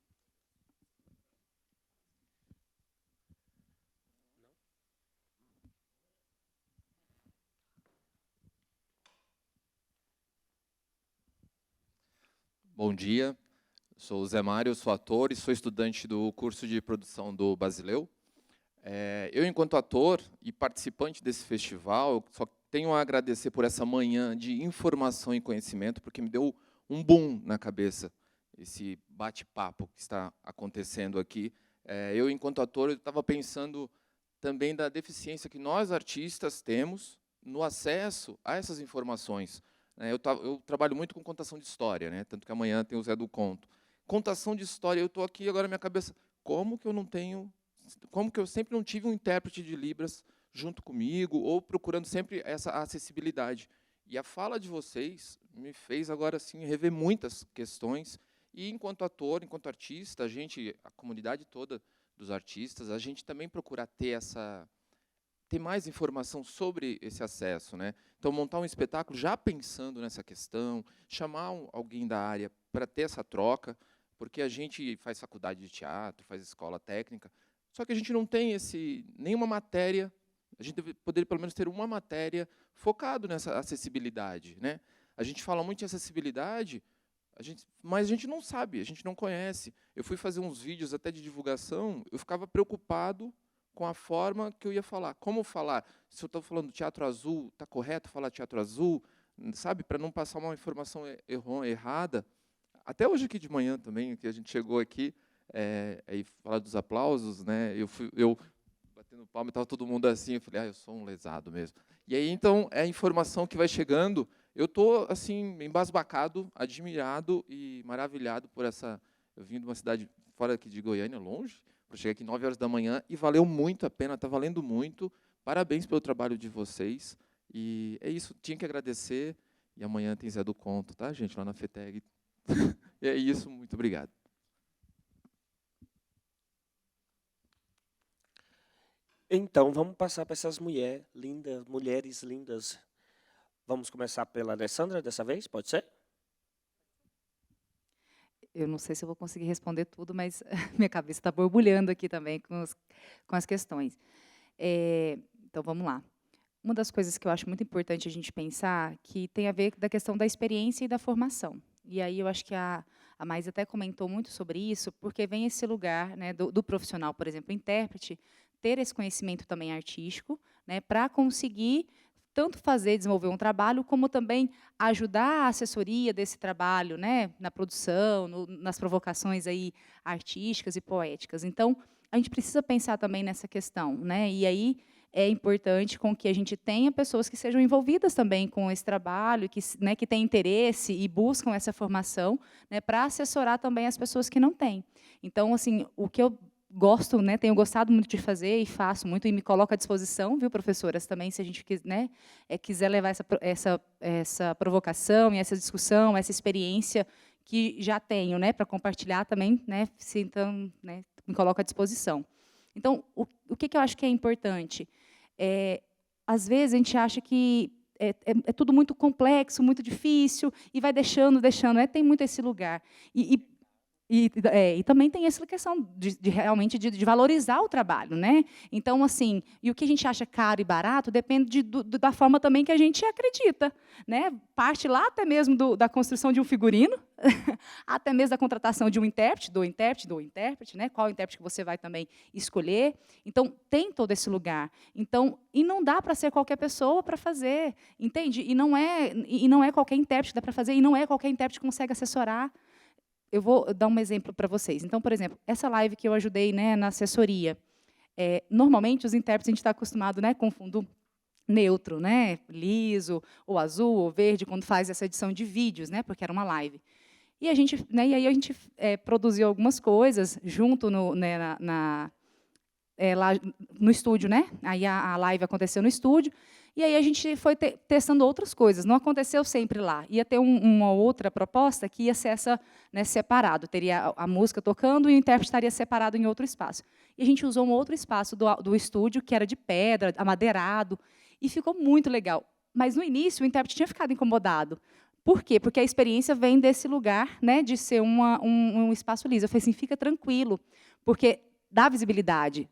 Bom dia, sou o Zé Mário, sou ator e sou estudante do curso de produção do Basileu. Eu, enquanto ator e participante desse festival, só tenho a agradecer por essa manhã de informação e conhecimento, porque me deu um boom na cabeça, esse bate-papo que está acontecendo aqui. Eu, enquanto ator, estava pensando também da deficiência que nós, artistas, temos no acesso a essas informações. Eu trabalho muito com contação de história, né? Tanto que amanhã tem o Zé do Conto. Contação de história, eu estou aqui agora na minha cabeça, como que eu sempre não tive um intérprete de Libras junto comigo, ou procurando sempre essa acessibilidade. E a fala de vocês me fez agora assim rever muitas questões. E enquanto ator, enquanto artista, a comunidade toda dos artistas, a gente também procura ter mais informação sobre esse acesso, né? Então, montar um espetáculo já pensando nessa questão, chamar alguém da área para ter essa troca, porque a gente faz faculdade de teatro, faz escola técnica, só que a gente não tem nenhuma matéria, a gente poderia pelo menos ter uma matéria focado nessa acessibilidade, né? A gente fala muito em acessibilidade, mas a gente não sabe, a gente não conhece. Eu fui fazer uns vídeos até de divulgação, eu ficava preocupado com a forma que eu ia falar. Como falar? Se eu estou falando Teatro Azul, está correto falar Teatro Azul? Sabe, para não passar uma informação errada. Até hoje aqui de manhã também, que a gente chegou aqui, aí falar dos aplausos, né? Eu batendo palma, estava todo mundo assim, eu falei, eu sou um lesado mesmo. E aí, então, é a informação que vai chegando, eu estou, assim, embasbacado, admirado e maravilhado por essa... Eu vim de uma cidade fora aqui de Goiânia, longe, para chegar aqui 9 horas da manhã, e valeu muito a pena, está valendo muito. Parabéns pelo trabalho de vocês. E é isso, tinha que agradecer. E amanhã tem Zé do Conto, tá, gente? Lá na FETEG. E é isso, muito obrigado. Então, vamos passar para essas mulheres lindas. Vamos começar pela Alessandra dessa vez, pode ser? Eu não sei se eu vou conseguir responder tudo, mas minha cabeça está borbulhando aqui também com as questões. Então, vamos lá. Uma das coisas que eu acho muito importante a gente pensar, que tem a ver da questão da experiência e da formação. E aí eu acho que a Mais até comentou muito sobre isso, porque vem esse lugar, né, do profissional, por exemplo, intérprete, ter esse conhecimento também artístico, né, para conseguir tanto desenvolver um trabalho, como também ajudar a assessoria desse trabalho, né, na produção, nas provocações aí artísticas e poéticas. Então, a gente precisa pensar também nessa questão, né? E aí é importante com que a gente tenha pessoas que sejam envolvidas também com esse trabalho, que têm interesse e buscam essa formação, né, para assessorar também as pessoas que não têm. Então, assim, o que eu gosto, né, tenho gostado muito de fazer e faço muito, e me coloco à disposição, viu, professoras, também, se a gente quiser levar essa provocação e essa discussão, essa experiência que já tenho, né, para compartilhar também, né, então, né, me coloco à disposição. Então, o que eu acho que é importante? Às vezes, a gente acha que é tudo muito complexo, muito difícil, e vai deixando, tem muito esse lugar. E também tem essa questão realmente de valorizar o trabalho, né? Então, assim, e o que a gente acha caro e barato depende da forma também que a gente acredita, né? Parte lá até mesmo da construção de um figurino, até mesmo da contratação de um intérprete, do intérprete, né? Qual intérprete que você vai também escolher. Então, tem todo esse lugar. Então, e não dá para ser qualquer pessoa para fazer, entende? E não é qualquer intérprete que dá para fazer, e não é qualquer intérprete que consegue assessorar. Eu vou dar um exemplo para vocês. Então, por exemplo, essa live que eu ajudei, né, na assessoria, normalmente os intérpretes a gente está acostumado, né, com fundo neutro, né, liso, ou azul, ou verde, quando faz essa edição de vídeos, né, porque era uma live. E aí a gente produziu algumas coisas junto lá no estúdio, né? Aí a live aconteceu no estúdio. E aí a gente foi testando outras coisas. Não aconteceu sempre lá. Ia ter uma outra proposta que ia ser essa, né, separado. Teria a música tocando e o intérprete estaria separado em outro espaço. E a gente usou um outro espaço do estúdio, que era de pedra, amadeirado, e ficou muito legal. Mas, no início, o intérprete tinha ficado incomodado. Por quê? Porque a experiência vem desse lugar, né, de ser um espaço liso. Eu falei assim, fica tranquilo, porque dá visibilidade,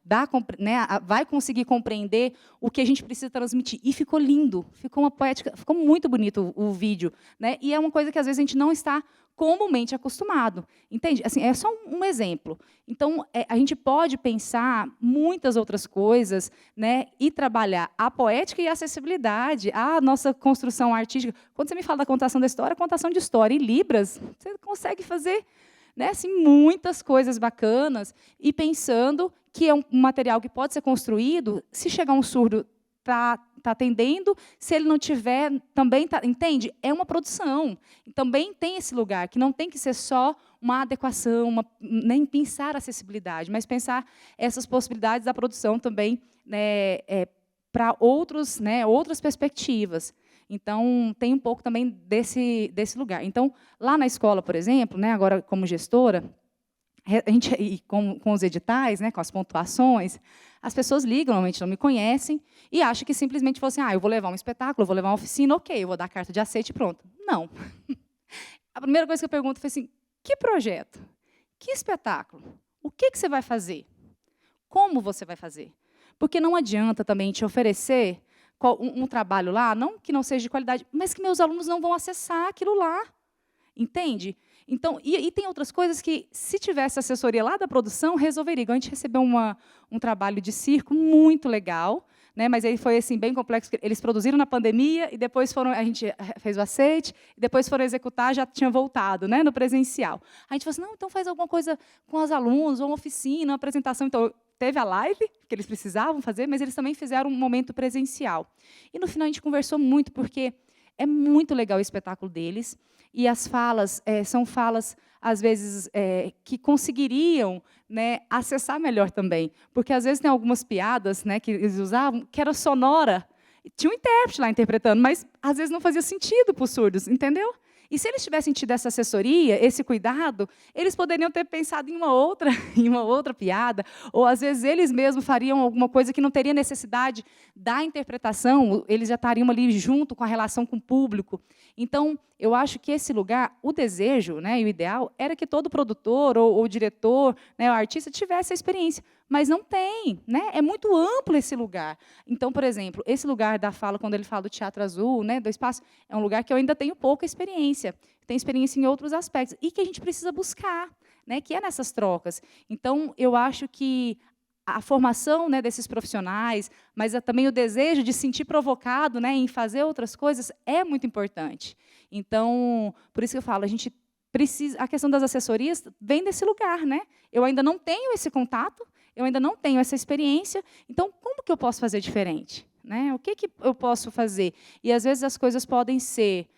né, vai conseguir compreender o que a gente precisa transmitir. E ficou lindo, ficou uma poética, ficou muito bonito o vídeo, né? E é uma coisa que às vezes a gente não está comumente acostumado, entende? Assim, é só um exemplo. Então, a gente pode pensar muitas outras coisas, né, e trabalhar a poética e a acessibilidade, a nossa construção artística. Quando você me fala da contação da história, contação de história em libras, você consegue fazer, né, assim, muitas coisas bacanas, e pensando que é um material que pode ser construído, se chegar um surdo, está atendendo, se ele não tiver, também está, entende? É uma produção. Também tem esse lugar, que não tem que ser só uma adequação, nem pensar a acessibilidade, mas pensar essas possibilidades da produção também, né, para outras perspectivas. Então, tem um pouco também desse lugar. Então, lá na escola, por exemplo, né, agora como gestora, a gente, e com os editais, né, com as pontuações, as pessoas ligam, normalmente não me conhecem, e acham que simplesmente fosse, eu vou levar um espetáculo, eu vou levar uma oficina, ok, eu vou dar carta de aceite e pronto. Não. A primeira coisa que eu pergunto foi assim, que projeto? Que espetáculo? O que você vai fazer? Como você vai fazer? Porque não adianta também te oferecer um trabalho lá, não que não seja de qualidade, mas que meus alunos não vão acessar aquilo lá. Entende? Então, e tem outras coisas que, se tivesse assessoria lá da produção, resolveria. A gente recebeu um trabalho de circo muito legal, né, mas aí foi assim, bem complexo. Eles produziram na pandemia, e depois a gente fez o aceite, e depois foram executar, já tinha voltado, né, no presencial. A gente falou assim, não, então faz alguma coisa com os alunos, ou uma oficina, uma apresentação. Então, teve a live, que eles precisavam fazer, mas eles também fizeram um momento presencial. E, no final, a gente conversou muito, porque é muito legal o espetáculo deles, e as falas são falas, às vezes, que conseguiriam, né, acessar melhor também. Porque, às vezes, tem algumas piadas, né, que eles usavam, que era sonora. Tinha um intérprete lá interpretando, mas, às vezes, não fazia sentido para os surdos, entendeu? E se eles tivessem tido essa assessoria, esse cuidado, eles poderiam ter pensado em uma outra piada, ou, às vezes, eles mesmos fariam alguma coisa que não teria necessidade da interpretação, eles já estariam ali junto com a relação com o público. Então, eu acho que esse lugar, o desejo, né, e o ideal, era que todo produtor ou diretor, né, o artista, tivesse a experiência, mas não tem, né? É muito amplo esse lugar. Então, por exemplo, esse lugar da fala, quando ele fala do Teatro Azul, né, do espaço, é um lugar que eu ainda tenho pouca experiência. Tenho experiência em outros aspectos, e que a gente precisa buscar, né, que é nessas trocas. Então, eu acho que a formação, né, desses profissionais, mas também o desejo de se sentir provocado, né, em fazer outras coisas, é muito importante. Então, por isso que eu falo, a gente precisa, a questão das assessorias vem desse lugar, né? Eu ainda não tenho esse contato, eu ainda não tenho essa experiência, então, como que eu posso fazer diferente? Né? O que eu posso fazer? E, às vezes, as coisas podem ser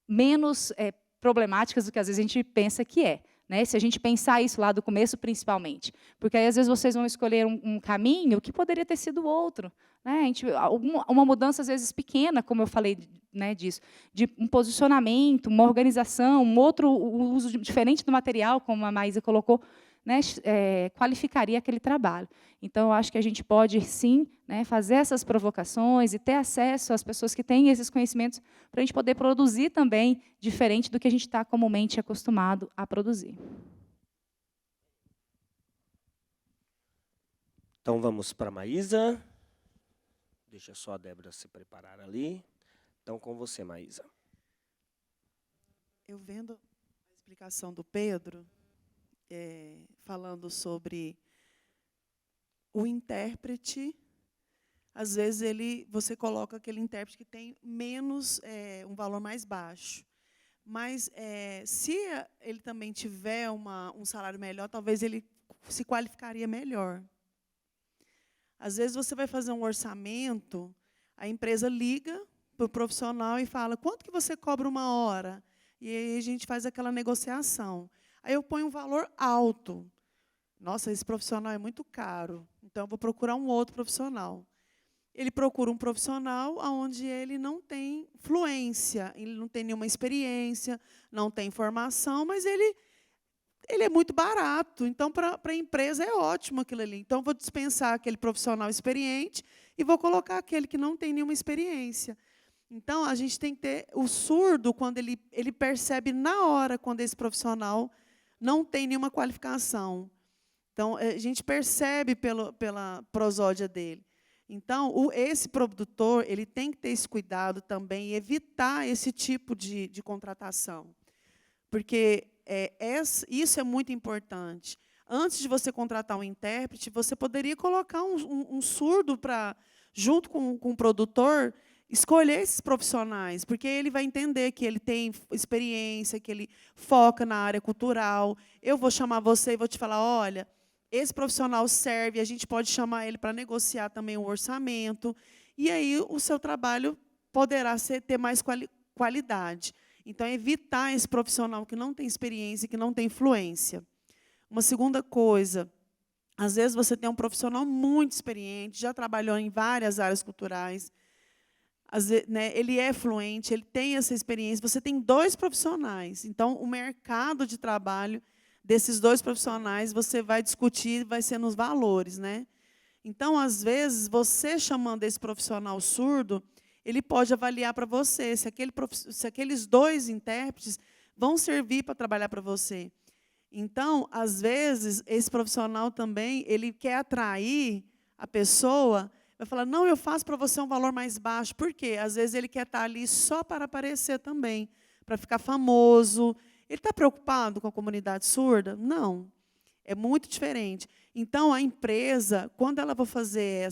menos problemáticas do que, às vezes, a gente pensa que é. Né? Se a gente pensar isso lá do começo, principalmente. Porque, aí, às vezes, vocês vão escolher um caminho que poderia ter sido outro. Né? Uma mudança, às vezes, pequena, como eu falei, né, disso, de um posicionamento, uma organização, um outro uso diferente do material, como a Maísa colocou, né, qualificaria aquele trabalho. Então, eu acho que a gente pode, sim, né, fazer essas provocações e ter acesso às pessoas que têm esses conhecimentos para a gente poder produzir também diferente do que a gente está comumente acostumado a produzir. Então, vamos para a Maísa. Deixa só a Débora se preparar ali. Então, com você, Maísa. Eu vendo a explicação do Pedro, falando sobre o intérprete, às vezes você coloca aquele intérprete que tem menos, um valor mais baixo. Mas, se ele também tiver um salário melhor, talvez ele se qualificaria melhor. Às vezes, você vai fazer um orçamento, a empresa liga para o profissional e fala, quanto que você cobra uma hora? E aí a gente faz aquela negociação. Aí eu ponho um valor alto. Nossa, esse profissional é muito caro, então eu vou procurar um outro profissional. ele procura um profissional onde ele não tem fluência, ele não tem nenhuma experiência, não tem formação, mas ele é muito barato. Então, para a empresa, é ótimo aquilo ali. Então, vou dispensar aquele profissional experiente e vou colocar aquele que não tem nenhuma experiência. Então, a gente tem que ter o surdo, quando ele percebe na hora quando esse profissional não tem nenhuma qualificação. Então, a gente percebe pela prosódia dele. Então, esse produtor ele tem que ter esse cuidado também e evitar esse tipo de contratação. Porque isso é muito importante. Antes de você contratar um intérprete, você poderia colocar um surdo junto com o produtor, escolher esses profissionais, porque ele vai entender que ele tem experiência, que ele foca na área cultural. Eu vou chamar você e vou te falar, olha, esse profissional serve, a gente pode chamar ele para negociar também o orçamento, e aí o seu trabalho poderá ter mais qualidade. Então, evitar esse profissional que não tem experiência, que não tem fluência. Uma segunda coisa, às vezes você tem um profissional muito experiente, já trabalhou em várias áreas culturais, às vezes, né, ele é fluente, ele tem essa experiência, você tem 2 profissionais. Então, o mercado de trabalho desses 2 profissionais, você vai discutir, vai ser nos valores, né? Então, às vezes, você chamando esse profissional surdo, ele pode avaliar para você se aqueles 2 intérpretes vão servir para trabalhar para você. Então, às vezes, esse profissional também, ele quer atrair a pessoa, vai falar, não, eu faço para você um valor mais baixo. Por quê? Às vezes, ele quer estar ali só para aparecer também, para ficar famoso. Ele está preocupado com a comunidade surda? Não. É muito diferente. Então, a empresa, quando ela vai fazer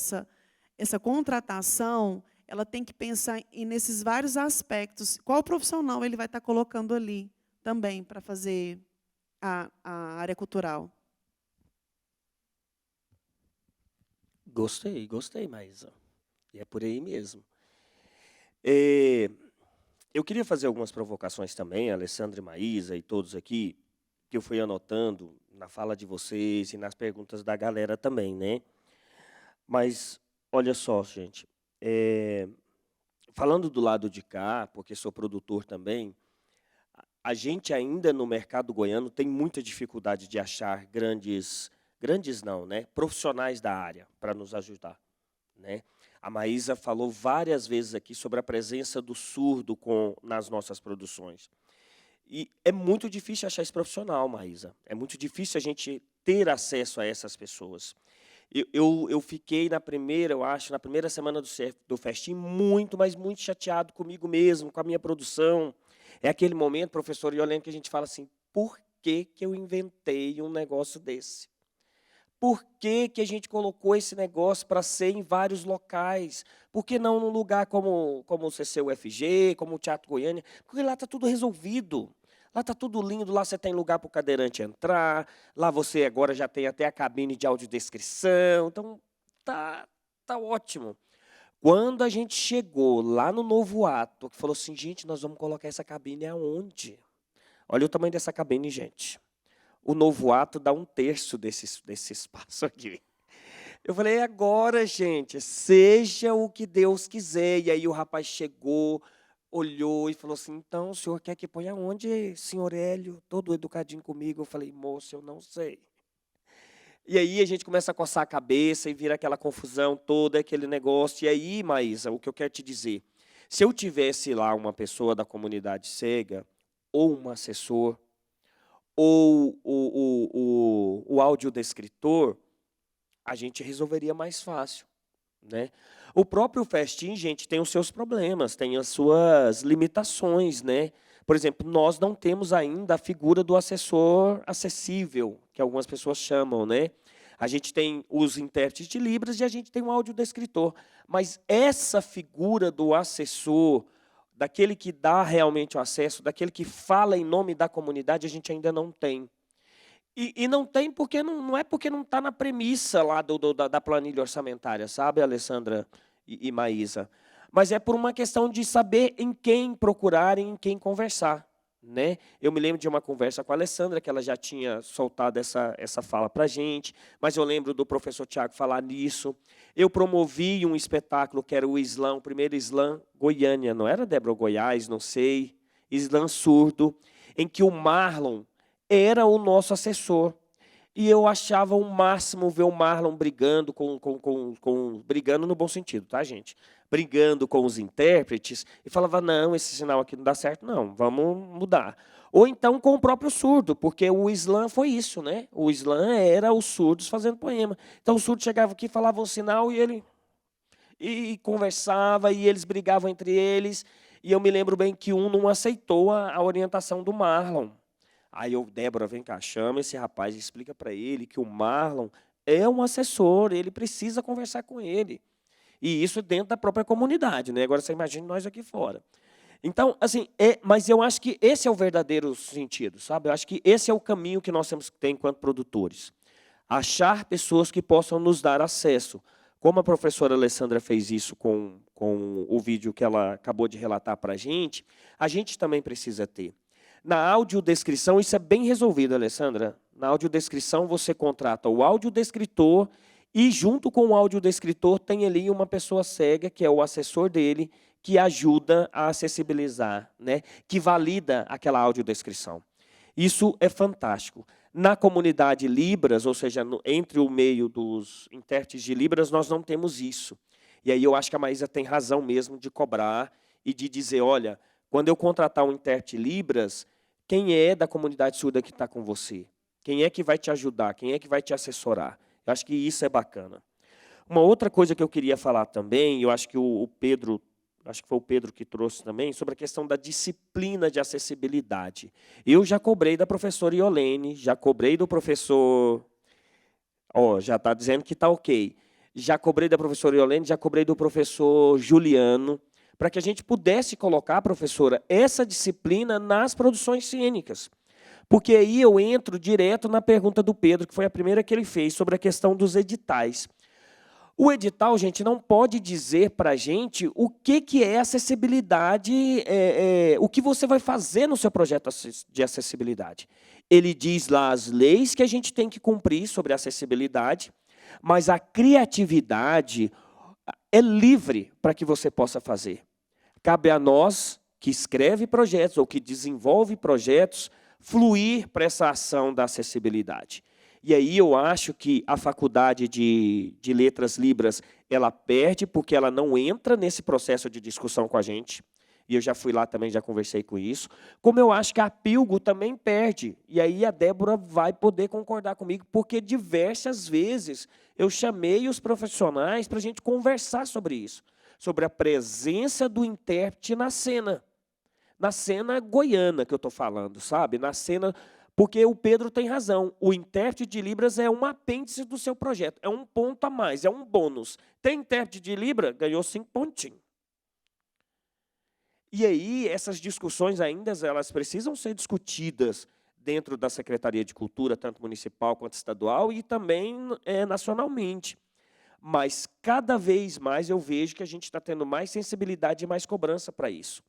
essa contratação, ela tem que pensar nesses vários aspectos. Qual profissional ele vai estar colocando ali também para fazer a área cultural? Gostei, Maísa. E é por aí mesmo. Eu queria fazer algumas provocações também, Alessandra e Maísa e todos aqui, que eu fui anotando na fala de vocês e nas perguntas da galera também, né? Mas, olha só, gente, falando do lado de cá, porque sou produtor também, a gente ainda no mercado goiano tem muita dificuldade de achar grandes não, né? Profissionais da área para nos ajudar, né? A Maísa falou várias vezes aqui sobre a presença do surdo nas nossas produções. E é muito difícil achar esse profissional, Maísa. É muito difícil a gente ter acesso a essas pessoas. Eu fiquei na primeira semana do Festim, mas muito chateado comigo mesmo, com a minha produção. É aquele momento, professor Iolene, que a gente fala assim, por que eu inventei um negócio desse? Por que a gente colocou esse negócio para ser em vários locais? Por que não num lugar como o CCUFG, como o Teatro Goiânia? Porque lá está tudo resolvido. Lá está tudo lindo, lá você tem lugar para o cadeirante entrar, lá você agora já tem até a cabine de audiodescrição. Então, tá ótimo. Quando a gente chegou lá no Novo Ato, que falou assim, gente, nós vamos colocar essa cabine aonde? Olha o tamanho dessa cabine, gente. O Novo Ato dá 1/3 desse espaço aqui. Eu falei, agora, gente, seja o que Deus quiser. E aí o rapaz chegou, olhou e falou assim, então, o senhor quer que ponha aonde, senhor Hélio? Todo educadinho comigo. Eu falei, moço, eu não sei. E aí a gente começa a coçar a cabeça e vira aquela confusão toda, aquele negócio. E aí, Maísa, o que eu quero te dizer, se eu tivesse lá uma pessoa da comunidade cega, ou um assessor, ou o audiodescritor, a gente resolveria mais fácil, né? O próprio Festim, gente, tem os seus problemas, tem as suas limitações, né? Por exemplo, nós não temos ainda a figura do assessor acessível, que algumas pessoas chamam, né? A gente tem os intérpretes de Libras e a gente tem um audiodescritor. Mas essa figura do assessor, daquele que dá realmente o acesso, daquele que fala em nome da comunidade, a gente ainda não tem. E não tem porque não é porque não está na premissa lá da planilha orçamentária, sabe, Alessandra e Maísa? Mas é por uma questão de saber em quem procurar e em quem conversar, né? Eu me lembro de uma conversa com a Alessandra, que ela já tinha soltado essa fala para a gente, mas eu lembro do professor Tiago falar nisso. Eu promovi um espetáculo que era o Slam, o primeiro Slam Goiânia, não era Débora Goiás, não sei, Slam surdo, em que o Marlon era o nosso assessor. E eu achava o máximo ver o Marlon brigando brigando no bom sentido, tá, gente? Brigando com os intérpretes, e falava, não, esse sinal aqui não dá certo, não, vamos mudar. Ou então com o próprio surdo, porque o slam foi isso, né? O slam era os surdos fazendo poema. Então o surdo chegava aqui, falava um sinal e ele conversava, e eles brigavam entre eles, e eu me lembro bem que um não aceitou a orientação do Marlon. Aí eu, Débora, vem cá, chama esse rapaz e explica para ele que o Marlon é um assessor, ele precisa conversar com ele. E isso dentro da própria comunidade, né? Agora você imagina nós aqui fora. Então, assim, mas eu acho que esse é o verdadeiro sentido, sabe? Eu acho que esse é o caminho que nós temos que ter enquanto produtores. Achar pessoas que possam nos dar acesso. Como a professora Alessandra fez isso com o vídeo que ela acabou de relatar para a gente também precisa ter. Na audiodescrição, isso é bem resolvido, Alessandra. Na audiodescrição, você contrata o audiodescritor e, junto com o audiodescritor, tem ali uma pessoa cega, que é o assessor dele, que ajuda a acessibilizar, né? Que valida aquela audiodescrição. Isso é fantástico. Na comunidade Libras, ou seja, entre o meio dos intérpretes de Libras, nós não temos isso. E aí eu acho que a Maísa tem razão mesmo de cobrar e de dizer, olha, quando eu contratar um intérprete Libras, quem é da comunidade surda que está com você? Quem é que vai te ajudar? Quem é que vai te assessorar? Eu acho que isso é bacana. Uma outra coisa que eu queria falar também, eu acho que o Pedro, acho que foi o Pedro que trouxe também, sobre a questão da disciplina de acessibilidade. Eu já cobrei da professora Iolene, já cobrei do professor... já está dizendo que está ok. Já cobrei da professora Iolene, já cobrei do professor Juliano, para que a gente pudesse colocar, professora, essa disciplina nas produções cênicas. Porque aí eu entro direto na pergunta do Pedro, que foi a primeira que ele fez, sobre a questão dos editais. O edital, gente, não pode dizer para a gente o que é acessibilidade, o que você vai fazer no seu projeto de acessibilidade. Ele diz lá as leis que a gente tem que cumprir sobre acessibilidade, mas a criatividade é livre para que você possa fazer. Cabe a nós, que escreve projetos ou que desenvolve projetos, fluir para essa ação da acessibilidade. E aí eu acho que a faculdade de letras Libras, ela perde porque ela não entra nesse processo de discussão com a gente. E eu já fui lá também, já conversei com isso. Como eu acho que a Pilgo também perde. E aí a Débora vai poder concordar comigo, porque diversas vezes eu chamei os profissionais para a gente conversar sobre isso. Sobre a presença do intérprete na cena goiana que eu estou falando, sabe? Na cena, porque o Pedro tem razão, o intérprete de Libras é um apêndice do seu projeto, é um ponto a mais, é um bônus. Tem intérprete de Libra, ganhou 5 pontinhos. E aí, essas discussões ainda, elas precisam ser discutidas dentro da Secretaria de Cultura, tanto municipal quanto estadual, e também nacionalmente. Mas, cada vez mais, eu vejo que a gente está tendo mais sensibilidade e mais cobrança para isso.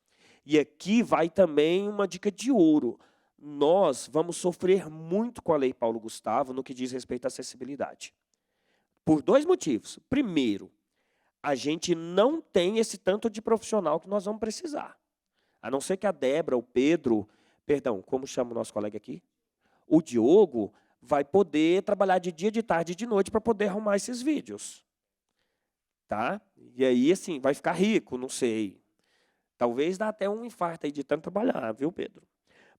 E aqui vai também uma dica de ouro. Nós vamos sofrer muito com a Lei Paulo Gustavo no que diz respeito à acessibilidade. Por 2 motivos. Primeiro, a gente não tem esse tanto de profissional que nós vamos precisar. A não ser que a Débora, o Pedro, perdão, como chama o nosso colega aqui? O Diogo vai poder trabalhar de dia, de tarde e de noite para poder arrumar esses vídeos. Tá? E aí, assim, vai ficar rico, não sei. Talvez dá até um infarto aí de tanto trabalhar, viu, Pedro?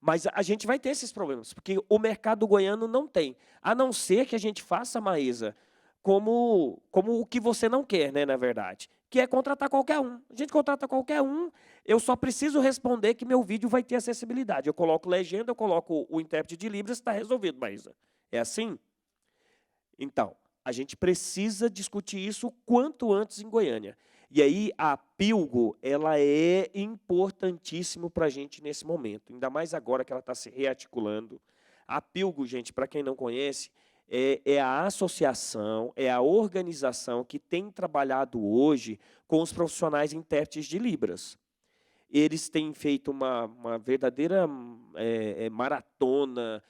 Mas a gente vai ter esses problemas, porque o mercado goiano não tem. A não ser que a gente faça, Maísa, como o que você não quer, né, na verdade, que é contratar qualquer um. A gente contrata qualquer um, eu só preciso responder que meu vídeo vai ter acessibilidade. Eu coloco legenda, eu coloco o intérprete de Libras, está resolvido, Maísa. É assim? Então, a gente precisa discutir isso o quanto antes em Goiânia. E aí, a Pilgo, ela é importantíssimo para a gente nesse momento, ainda mais agora que ela está se rearticulando. A Pilgo, gente, para quem não conhece, é a associação, é a organização que tem trabalhado hoje com os profissionais intérpretes de Libras. Eles têm feito uma verdadeira maratona,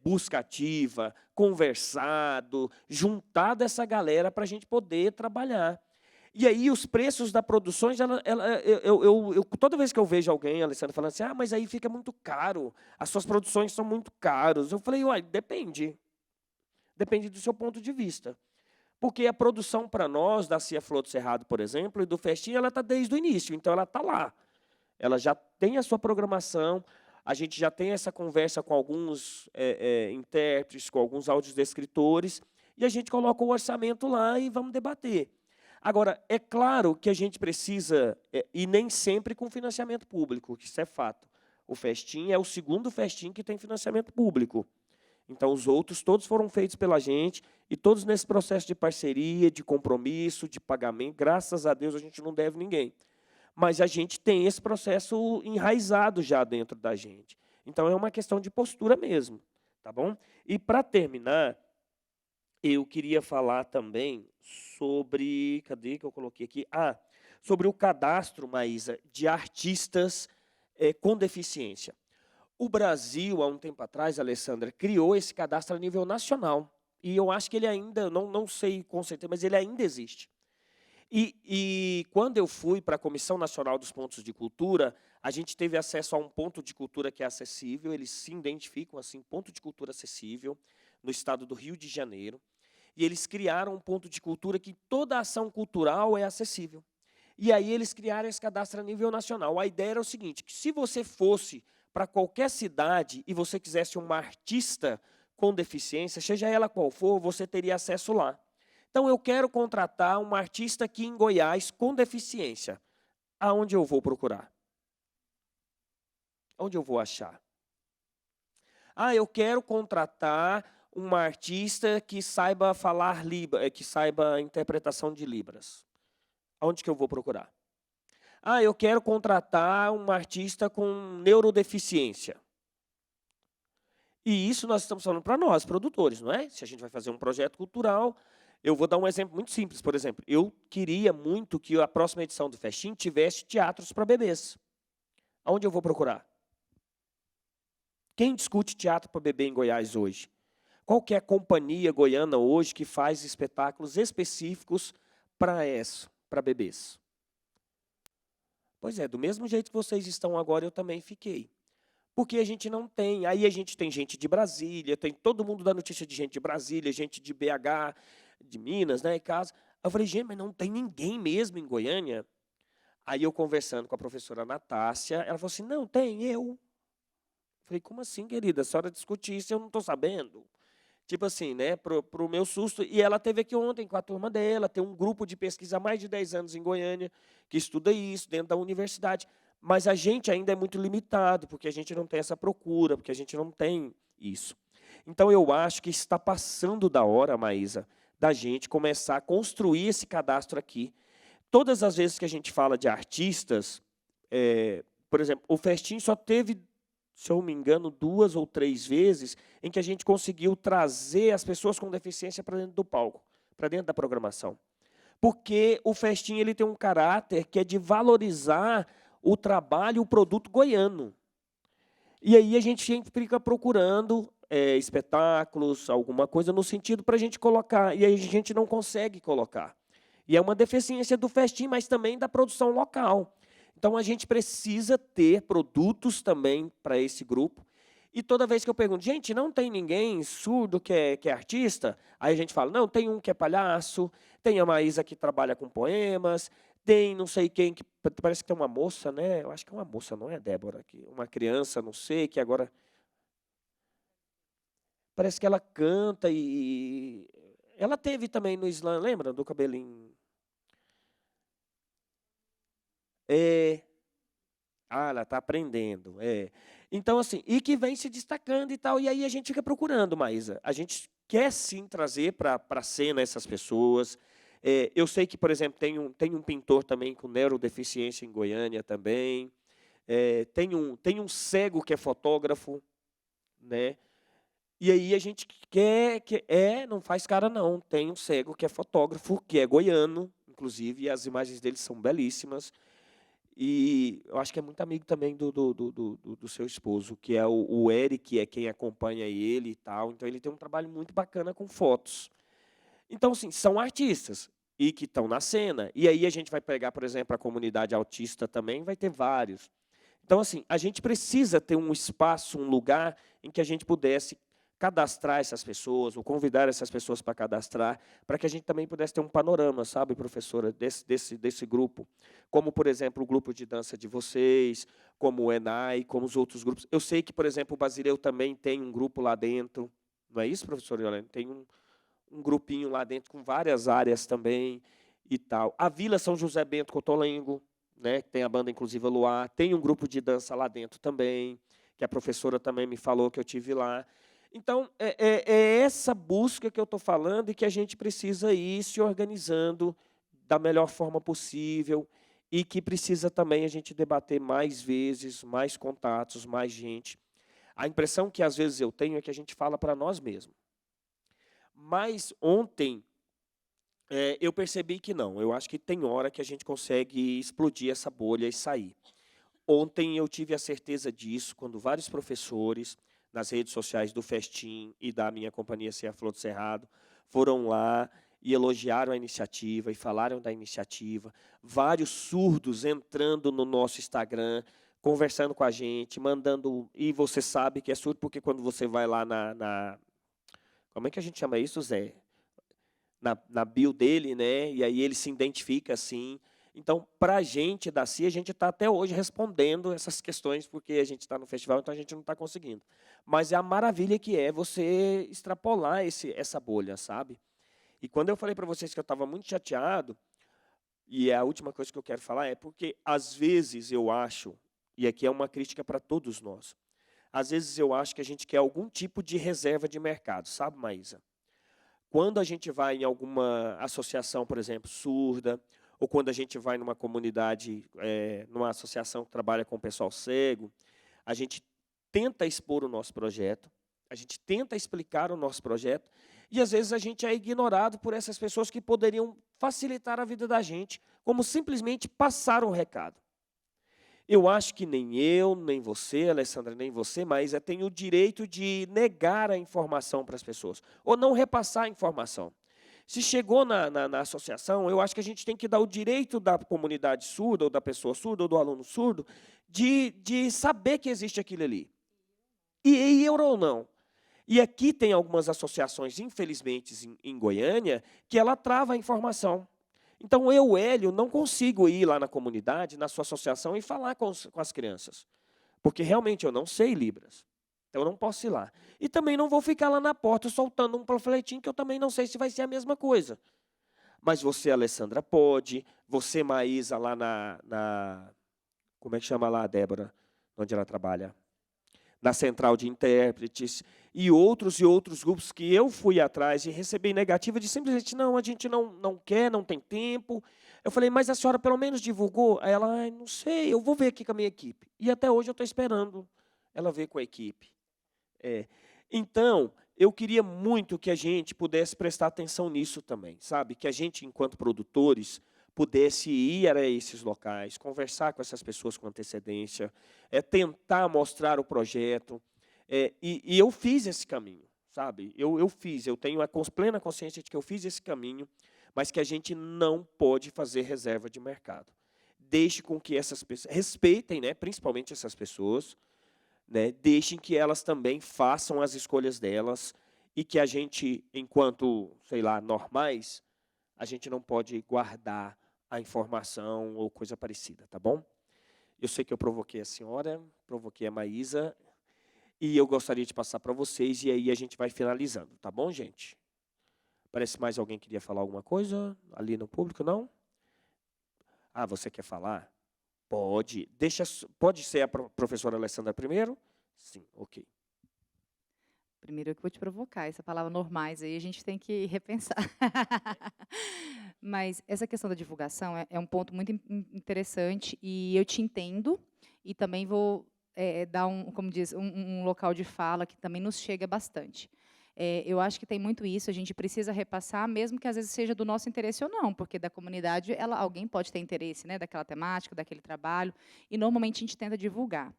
busca ativa, conversado, juntado essa galera para a gente poder trabalhar. E aí os preços da produção, toda vez que eu vejo alguém, Alessandra, falando assim, mas aí fica muito caro, as suas produções são muito caras. Eu falei, uai, depende. Depende do seu ponto de vista. Porque a produção para nós, da Cia Flor do Cerrado, por exemplo, e do Festinha, ela está desde o início, então ela está lá. Ela já tem a sua programação, a gente já tem essa conversa com alguns intérpretes, com alguns audiodescritores, e a gente coloca o orçamento lá e vamos debater. Agora, é claro que a gente precisa, e nem sempre com financiamento público, isso é fato. O Festim é o segundo Festim que tem financiamento público. Então, os outros todos foram feitos pela gente, e todos nesse processo de parceria, de compromisso, de pagamento. Graças a Deus, a gente não deve ninguém. Mas a gente tem esse processo enraizado já dentro da gente. Então, é uma questão de postura mesmo. Tá bom? E, para terminar, eu queria falar também sobre... Cadê que eu coloquei aqui? Sobre o cadastro, Maísa, de artistas com deficiência. O Brasil, há um tempo atrás, Alessandra, criou esse cadastro a nível nacional. E eu acho que ele ainda, não sei com certeza, mas ele ainda existe. E quando eu fui para a Comissão Nacional dos Pontos de Cultura, a gente teve acesso a um ponto de cultura que é acessível, eles se identificam assim, ponto de cultura acessível, no estado do Rio de Janeiro. E eles criaram um ponto de cultura que toda ação cultural é acessível. E aí eles criaram esse cadastro a nível nacional. A ideia era o seguinte, que se você fosse para qualquer cidade e você quisesse uma artista com deficiência, seja ela qual for, você teria acesso lá. Então, eu quero contratar uma artista aqui em Goiás com deficiência. Aonde eu vou procurar? Onde eu vou achar? Eu quero contratar uma artista que saiba falar que saiba interpretação de Libras. Aonde que eu vou procurar? Eu quero contratar uma artista com neurodeficiência. E isso nós estamos falando para nós, produtores, não é? Se a gente vai fazer um projeto cultural, eu vou dar um exemplo muito simples, por exemplo. Eu queria muito que a próxima edição do Festim tivesse teatros para bebês. Aonde eu vou procurar? Quem discute teatro para bebê em Goiás hoje? Qual que é a companhia goiana hoje que faz espetáculos específicos para isso, para bebês? Pois é, do mesmo jeito que vocês estão agora, eu também fiquei. Porque a gente não tem. Aí a gente tem gente de Brasília, tem todo mundo dá notícia de gente de Brasília, gente de BH, de Minas, né, em casa. Eu falei, gente, mas não tem ninguém mesmo em Goiânia? Aí eu conversando com a professora Natácia, ela falou assim, não, tem eu. Eu falei, como assim, querida? A senhora discute isso, eu não estou sabendo. Tipo assim, né, pro meu susto. E ela teve aqui ontem com a turma dela, tem um grupo de pesquisa há mais de 10 anos em Goiânia, que estuda isso dentro da universidade. Mas a gente ainda é muito limitado, porque a gente não tem essa procura, porque a gente não tem isso. Então, eu acho que está passando da hora, Maísa, da gente começar a construir esse cadastro aqui. Todas as vezes que a gente fala de artistas, por exemplo, o Festim só teve, se eu não me engano, 2 ou 3 vezes em que a gente conseguiu trazer as pessoas com deficiência para dentro do palco, para dentro da programação. Porque o Festim ele tem um caráter que é de valorizar o trabalho, o produto goiano. E aí a gente fica procurando espetáculos, alguma coisa no sentido para a gente colocar, e aí a gente não consegue colocar. E é uma deficiência do Festim, mas também da produção local. Então, a gente precisa ter produtos também para esse grupo. E toda vez que eu pergunto, gente, não tem ninguém surdo que é artista? Aí a gente fala, não, tem um que é palhaço, tem a Maísa que trabalha com poemas, tem não sei quem, que parece que tem uma moça, né? Eu acho que é uma moça, não é, Débora? Uma criança, não sei, que agora... Parece que ela canta e... Ela teve também no slam, lembra? Do cabelinho... ela está aprendendo. Então, assim, e que vem se destacando e tal, e aí a gente fica procurando, Maísa. A gente quer, sim, trazer para a cena essas pessoas. Eu sei que, por exemplo, tem um pintor também com neurodeficiência em Goiânia também. Tem um cego que é fotógrafo, né? E aí a gente quer... não faz cara não. Tem um cego que é fotógrafo, que é goiano, inclusive, e as imagens dele são belíssimas. E eu acho que é muito amigo também do seu esposo, que é o Eric, que é quem acompanha ele e tal. Então, ele tem um trabalho muito bacana com fotos. Então, assim, são artistas e que estão na cena. E aí a gente vai pegar, por exemplo, a comunidade autista também, vai ter vários. Então, assim, a gente precisa ter um espaço, um lugar em que a gente pudesse cadastrar essas pessoas, ou convidar essas pessoas para cadastrar, para que a gente também pudesse ter um panorama, sabe, professora, desse grupo. Como, por exemplo, o grupo de dança de vocês, como o ENAI, como os outros grupos. Eu sei que, por exemplo, o Basileu também tem um grupo lá dentro. Não é isso, professora Yolene? Tem um grupinho lá dentro com várias áreas também e tal. A Vila São José Bento Cotolengo, né, que tem a banda Inclusiva Luar, tem um grupo de dança lá dentro também, que a professora também me falou que eu tive lá. Então, é essa busca que eu estou falando e que a gente precisa ir se organizando da melhor forma possível e que precisa também a gente debater mais vezes, mais contatos, mais gente. A impressão que às vezes eu tenho é que a gente fala para nós mesmos. Mas ontem eu percebi que não. Eu acho que tem hora que a gente consegue explodir essa bolha e sair. Ontem eu tive a certeza disso, quando vários professores, nas redes sociais do Festim e da minha companhia Ceia Flor do Cerrado, foram lá e elogiaram a iniciativa e falaram da iniciativa. Vários surdos entrando no nosso Instagram, conversando com a gente, mandando... E você sabe que é surdo porque quando você vai lá como é que a gente chama isso, Zé? Na bio dele, né? E aí ele se identifica assim. Então, para a gente da CIA, a gente está até hoje respondendo essas questões, porque a gente está no festival, então a gente não está conseguindo. Mas é a maravilha que é você extrapolar essa bolha, sabe? E quando eu falei para vocês que eu estava muito chateado, e a última coisa que eu quero falar é porque, às vezes, eu acho, e aqui é uma crítica para todos nós, às vezes eu acho que a gente quer algum tipo de reserva de mercado, sabe, Maísa? Quando a gente vai em alguma associação, por exemplo, surda, ou quando a gente vai numa comunidade, numa associação que trabalha com o pessoal cego, a gente tenta expor o nosso projeto, a gente tenta explicar o nosso projeto, e às vezes a gente é ignorado por essas pessoas que poderiam facilitar a vida da gente, como simplesmente passar um recado. Eu acho que nem eu, nem você, Alessandra, nem você, Maísa, tem o direito de negar a informação para as pessoas, ou não repassar a informação. Se chegou na associação, eu acho que a gente tem que dar o direito da comunidade surda, ou da pessoa surda, ou do aluno surdo, de saber que existe aquilo ali. E ir ou não. E aqui tem algumas associações, infelizmente, em Goiânia, que ela trava a informação. Então, eu, Hélio, não consigo ir lá na comunidade, na sua associação, e falar com as crianças. Porque, realmente, eu não sei Libras. Então, eu não posso ir lá. E também não vou ficar lá na porta soltando um panfletinho, que eu também não sei se vai ser a mesma coisa. Mas você, Alessandra, pode. Você, Maísa, lá como é que chama lá, Débora? Onde ela trabalha? Na central de intérpretes, e outros grupos que eu fui atrás e recebi negativa de simplesmente, não, a gente não quer, não tem tempo. Eu falei, mas a senhora pelo menos divulgou? Aí ela, não sei, eu vou ver aqui com a minha equipe. E até hoje eu estou esperando ela ver com a equipe. Então, eu queria muito que a gente pudesse prestar atenção nisso também, sabe? Que a gente, enquanto produtores, pudesse ir a esses locais, conversar com essas pessoas com antecedência, tentar mostrar o projeto. E eu fiz esse caminho, sabe? Eu tenho a plena consciência de que eu fiz esse caminho, mas que a gente não pode fazer reserva de mercado. Deixe com que essas pessoas, respeitem, né, principalmente essas pessoas, né, deixem que elas também façam as escolhas delas e que a gente, enquanto, sei lá, normais, a gente não pode guardar a informação ou coisa parecida, tá bom? Eu sei que eu provoquei a senhora, provoquei a Maísa, e eu gostaria de passar para vocês, e aí a gente vai finalizando, tá bom, gente? Parece mais alguém queria falar alguma coisa ali no público, não? Ah, você quer falar? Pode. Pode ser a professora Alessandra primeiro? Sim, ok. Primeiro eu que vou te provocar, essa palavra normais aí a gente tem que repensar. Mas essa questão da divulgação é um ponto muito interessante e eu te entendo e também vou dar como diz, um local de fala que também nos chega bastante. Eu acho que tem muito isso, a gente precisa repassar, mesmo que às vezes seja do nosso interesse ou não, porque da comunidade alguém pode ter interesse, né, daquela temática, daquele trabalho, e normalmente a gente tenta divulgar.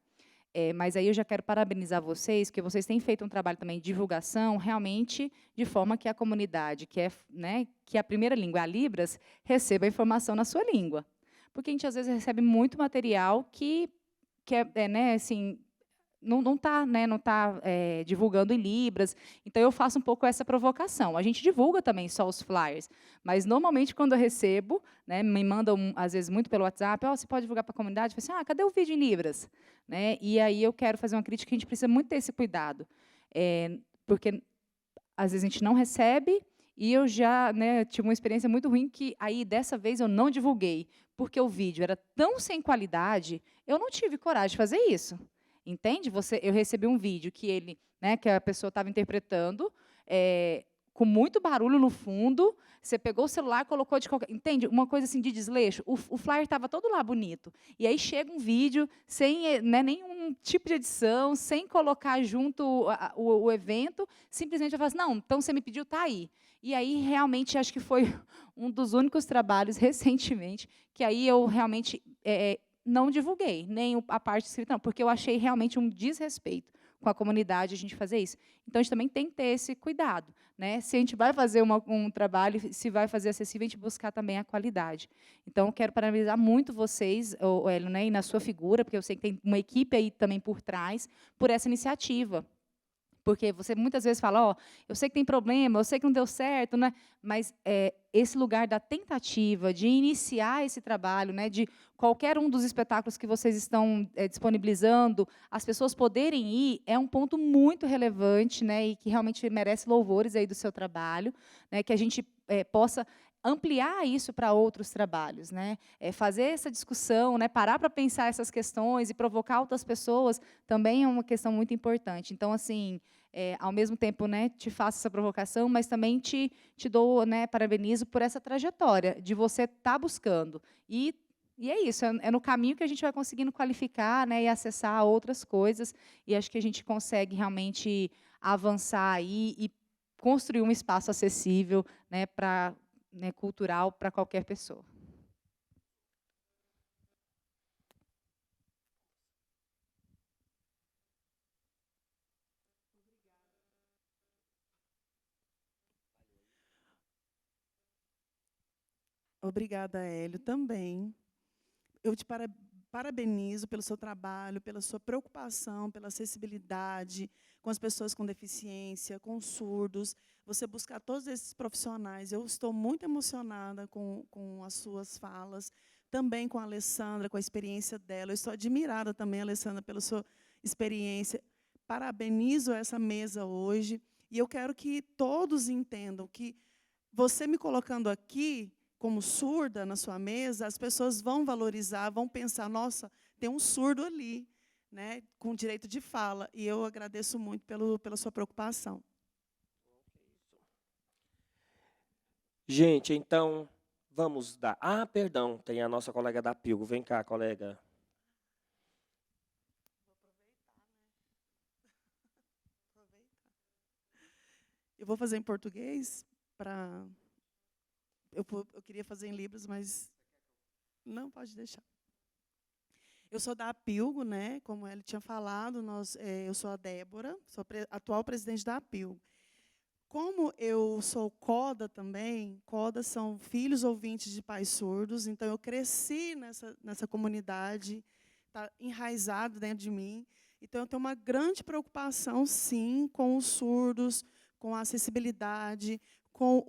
Mas aí eu já quero parabenizar vocês, que vocês têm feito um trabalho também de divulgação, realmente, de forma que a comunidade, que a primeira língua é a Libras, receba a informação na sua língua. Porque a gente, às vezes, recebe muito material que né, assim, não está divulgando em Libras. Então, eu faço um pouco essa provocação. A gente divulga também só os flyers, mas, normalmente, quando eu recebo, né, me mandam, às vezes, muito pelo WhatsApp, você pode divulgar para a comunidade? Eu falo assim, cadê o vídeo em Libras? Né? E aí eu quero fazer uma crítica que a gente precisa muito ter esse cuidado, porque, às vezes, a gente não recebe, e eu já tive uma experiência muito ruim que, aí, dessa vez, eu não divulguei, porque o vídeo era tão sem qualidade, eu não tive coragem de fazer isso. Entende? Eu recebi um vídeo que a pessoa estava interpretando, com muito barulho no fundo, você pegou o celular, colocou de qualquer... Entende? Uma coisa assim de desleixo. O flyer estava todo lá bonito. E aí chega um vídeo sem nenhum tipo de edição, sem colocar junto o evento, simplesmente eu falo assim, não, então você me pediu, está aí. E aí, realmente, acho que foi um dos únicos trabalhos, recentemente, que aí eu realmente... não divulguei, nem a parte escrita, não, porque eu achei realmente um desrespeito com a comunidade a gente fazer isso. Então, a gente também tem que ter esse cuidado. Né? Se a gente vai fazer um trabalho, se vai fazer acessível, a gente buscar também a qualidade. Então, eu quero parabenizar muito vocês, Hélio, né, e na sua figura, porque eu sei que tem uma equipe aí também por trás, por essa iniciativa. Porque você muitas vezes fala, eu sei que tem problema, eu sei que não deu certo, né? Mas esse lugar da tentativa de iniciar esse trabalho, né, de qualquer um dos espetáculos que vocês estão disponibilizando, as pessoas poderem ir, é um ponto muito relevante, né, e que realmente merece louvores aí do seu trabalho, né, que a gente possa ampliar isso para outros trabalhos, né? Fazer essa discussão, né? Parar para pensar essas questões e provocar outras pessoas também é uma questão muito importante. Então, assim, ao mesmo tempo, né, te faço essa provocação, mas também te dou, né, parabenizo por essa trajetória de você estar buscando. E é isso, é no caminho que a gente vai conseguindo qualificar, né, e acessar outras coisas, e acho que a gente consegue realmente avançar aí e construir um espaço acessível, né, cultural para qualquer pessoa. Obrigada, Hélio, também. Eu te parabenizo pelo seu trabalho, pela sua preocupação, pela acessibilidade com as pessoas com deficiência, com surdos. Você buscar todos esses profissionais. Eu estou muito emocionada com as suas falas, também com a Alessandra, com a experiência dela. Eu estou admirada também, Alessandra, pela sua experiência. Parabenizo essa mesa hoje. E eu quero que todos entendam que você me colocando aqui como surda na sua mesa, as pessoas vão valorizar, vão pensar, nossa, tem um surdo ali, né, com direito de fala. E eu agradeço muito pela sua preocupação. Gente, então, vamos dar... perdão, tem a nossa colega da Pilgo. Vem cá, colega. Eu vou fazer em português para... Eu queria fazer em Libras, mas não, pode deixar. Eu sou da Apilgo, né? Como ele tinha falado, eu sou a Débora, sou atual presidente da Apilgo. Como eu sou CODA também, CODA são filhos ouvintes de pais surdos, então eu cresci nessa comunidade, está enraizado dentro de mim. Então, eu tenho uma grande preocupação, sim, com os surdos, com a acessibilidade, com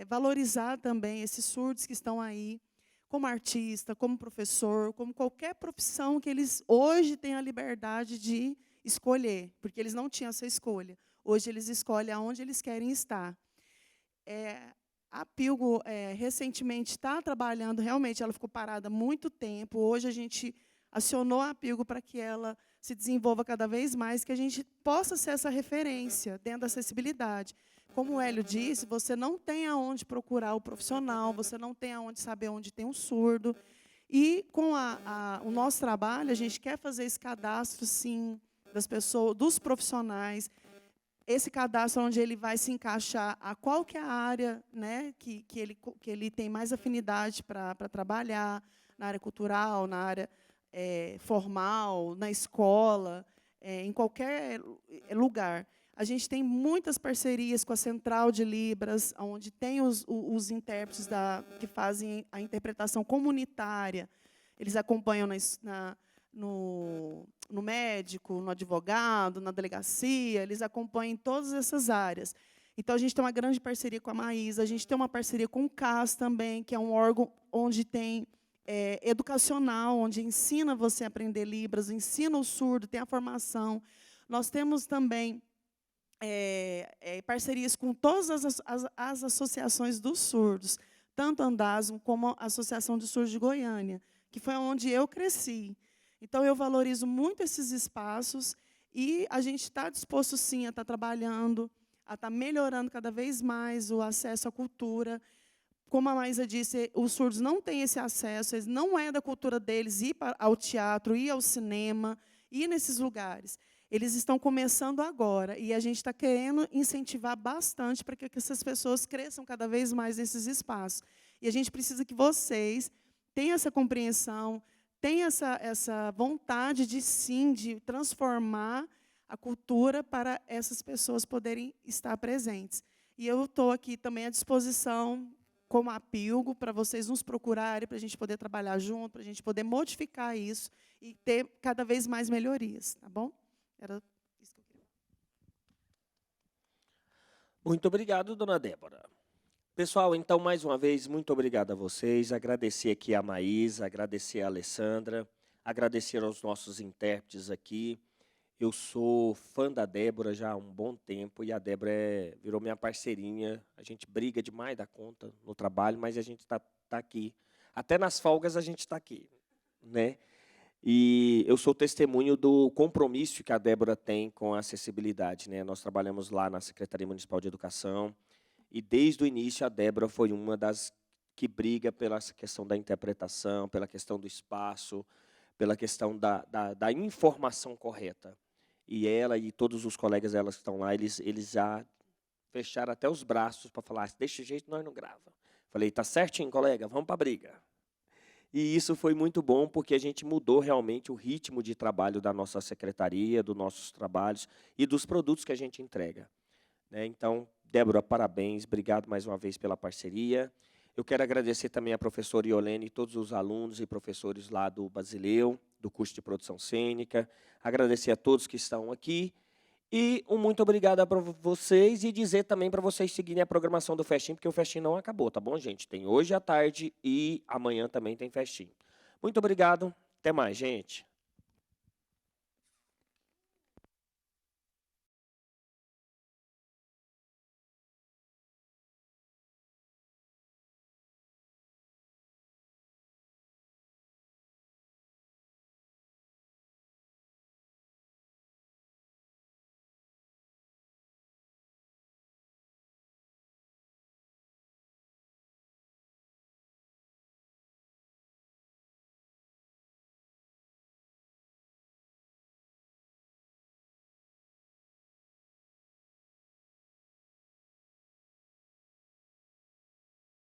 valorizar também esses surdos que estão aí, como artista, como professor, como qualquer profissão que eles hoje têm a liberdade de escolher, porque eles não tinham essa escolha. Hoje eles escolhem aonde eles querem estar. A Pilgo, recentemente, está trabalhando, realmente, ela ficou parada há muito tempo. Hoje a gente acionou a Pilgo para que ela se desenvolva cada vez mais, que a gente possa ser essa referência dentro da acessibilidade. Como o Hélio disse, você não tem aonde procurar o profissional, você não tem aonde saber onde tem um surdo. E com o nosso trabalho, a gente quer fazer esse cadastro, sim, das pessoas, dos profissionais, esse cadastro onde ele vai se encaixar a qual que é a área, né, que ele tem mais afinidade para trabalhar, na área cultural, na área formal, na escola, em qualquer lugar. A gente tem muitas parcerias com a Central de Libras, onde tem os intérpretes que fazem a interpretação comunitária. Eles acompanham no médico, no advogado, na delegacia, eles acompanham em todas essas áreas. Então, a gente tem uma grande parceria com a Maísa, a gente tem uma parceria com o CAS também, que é um órgão onde tem educacional, onde ensina você a aprender Libras, ensina o surdo, tem a formação. Nós temos também parcerias com todas as associações dos surdos, tanto a Andasmo como a Associação de Surdos de Goiânia, que foi onde eu cresci. Então, eu valorizo muito esses espaços e a gente está disposto, sim, a estar trabalhando, a estar melhorando cada vez mais o acesso à cultura. Como a Maísa disse, os surdos não têm esse acesso, não é da cultura deles ir ao teatro, ir ao cinema, ir nesses lugares. Eles estão começando agora e a gente está querendo incentivar bastante para que essas pessoas cresçam cada vez mais nesses espaços. E a gente precisa que vocês tenham essa compreensão, tenham essa vontade de, sim, de transformar a cultura para essas pessoas poderem estar presentes. E eu estou aqui também à disposição, como a Pilgo, para vocês nos procurarem, para a gente poder trabalhar junto, para a gente poder modificar isso e ter cada vez mais melhorias, tá bom? Era isso que eu queria. Muito obrigado, dona Débora. Pessoal, então, mais uma vez, muito obrigado a vocês. Agradecer aqui a Maísa, agradecer a Alessandra, agradecer aos nossos intérpretes aqui. Eu sou fã da Débora já há um bom tempo e a Débora virou minha parceirinha. A gente briga demais da conta no trabalho, mas a gente está aqui. Até nas folgas a gente está aqui, né? E eu sou testemunho do compromisso que a Débora tem com a acessibilidade, né? Nós trabalhamos lá na Secretaria Municipal de Educação e, desde o início, a Débora foi uma das que briga pela questão da interpretação, pela questão do espaço, pela questão da informação correta. E ela e todos os colegas dela que estão lá, eles já fecharam até os braços para falar, desse jeito nós não grava. Falei, tá certinho, colega, vamos para a briga. E isso foi muito bom, porque a gente mudou realmente o ritmo de trabalho da nossa secretaria, dos nossos trabalhos e dos produtos que a gente entrega. Então, Débora, parabéns, obrigado mais uma vez pela parceria. Eu quero agradecer também a professora Iolene e todos os alunos e professores lá do Basileu, do curso de produção cênica. Agradecer a todos que estão aqui. E um muito obrigado para vocês e dizer também para vocês seguirem a programação do Festim, porque o Festim não acabou, tá bom, gente? Tem hoje à tarde e amanhã também tem Festim. Muito obrigado. Até mais, gente.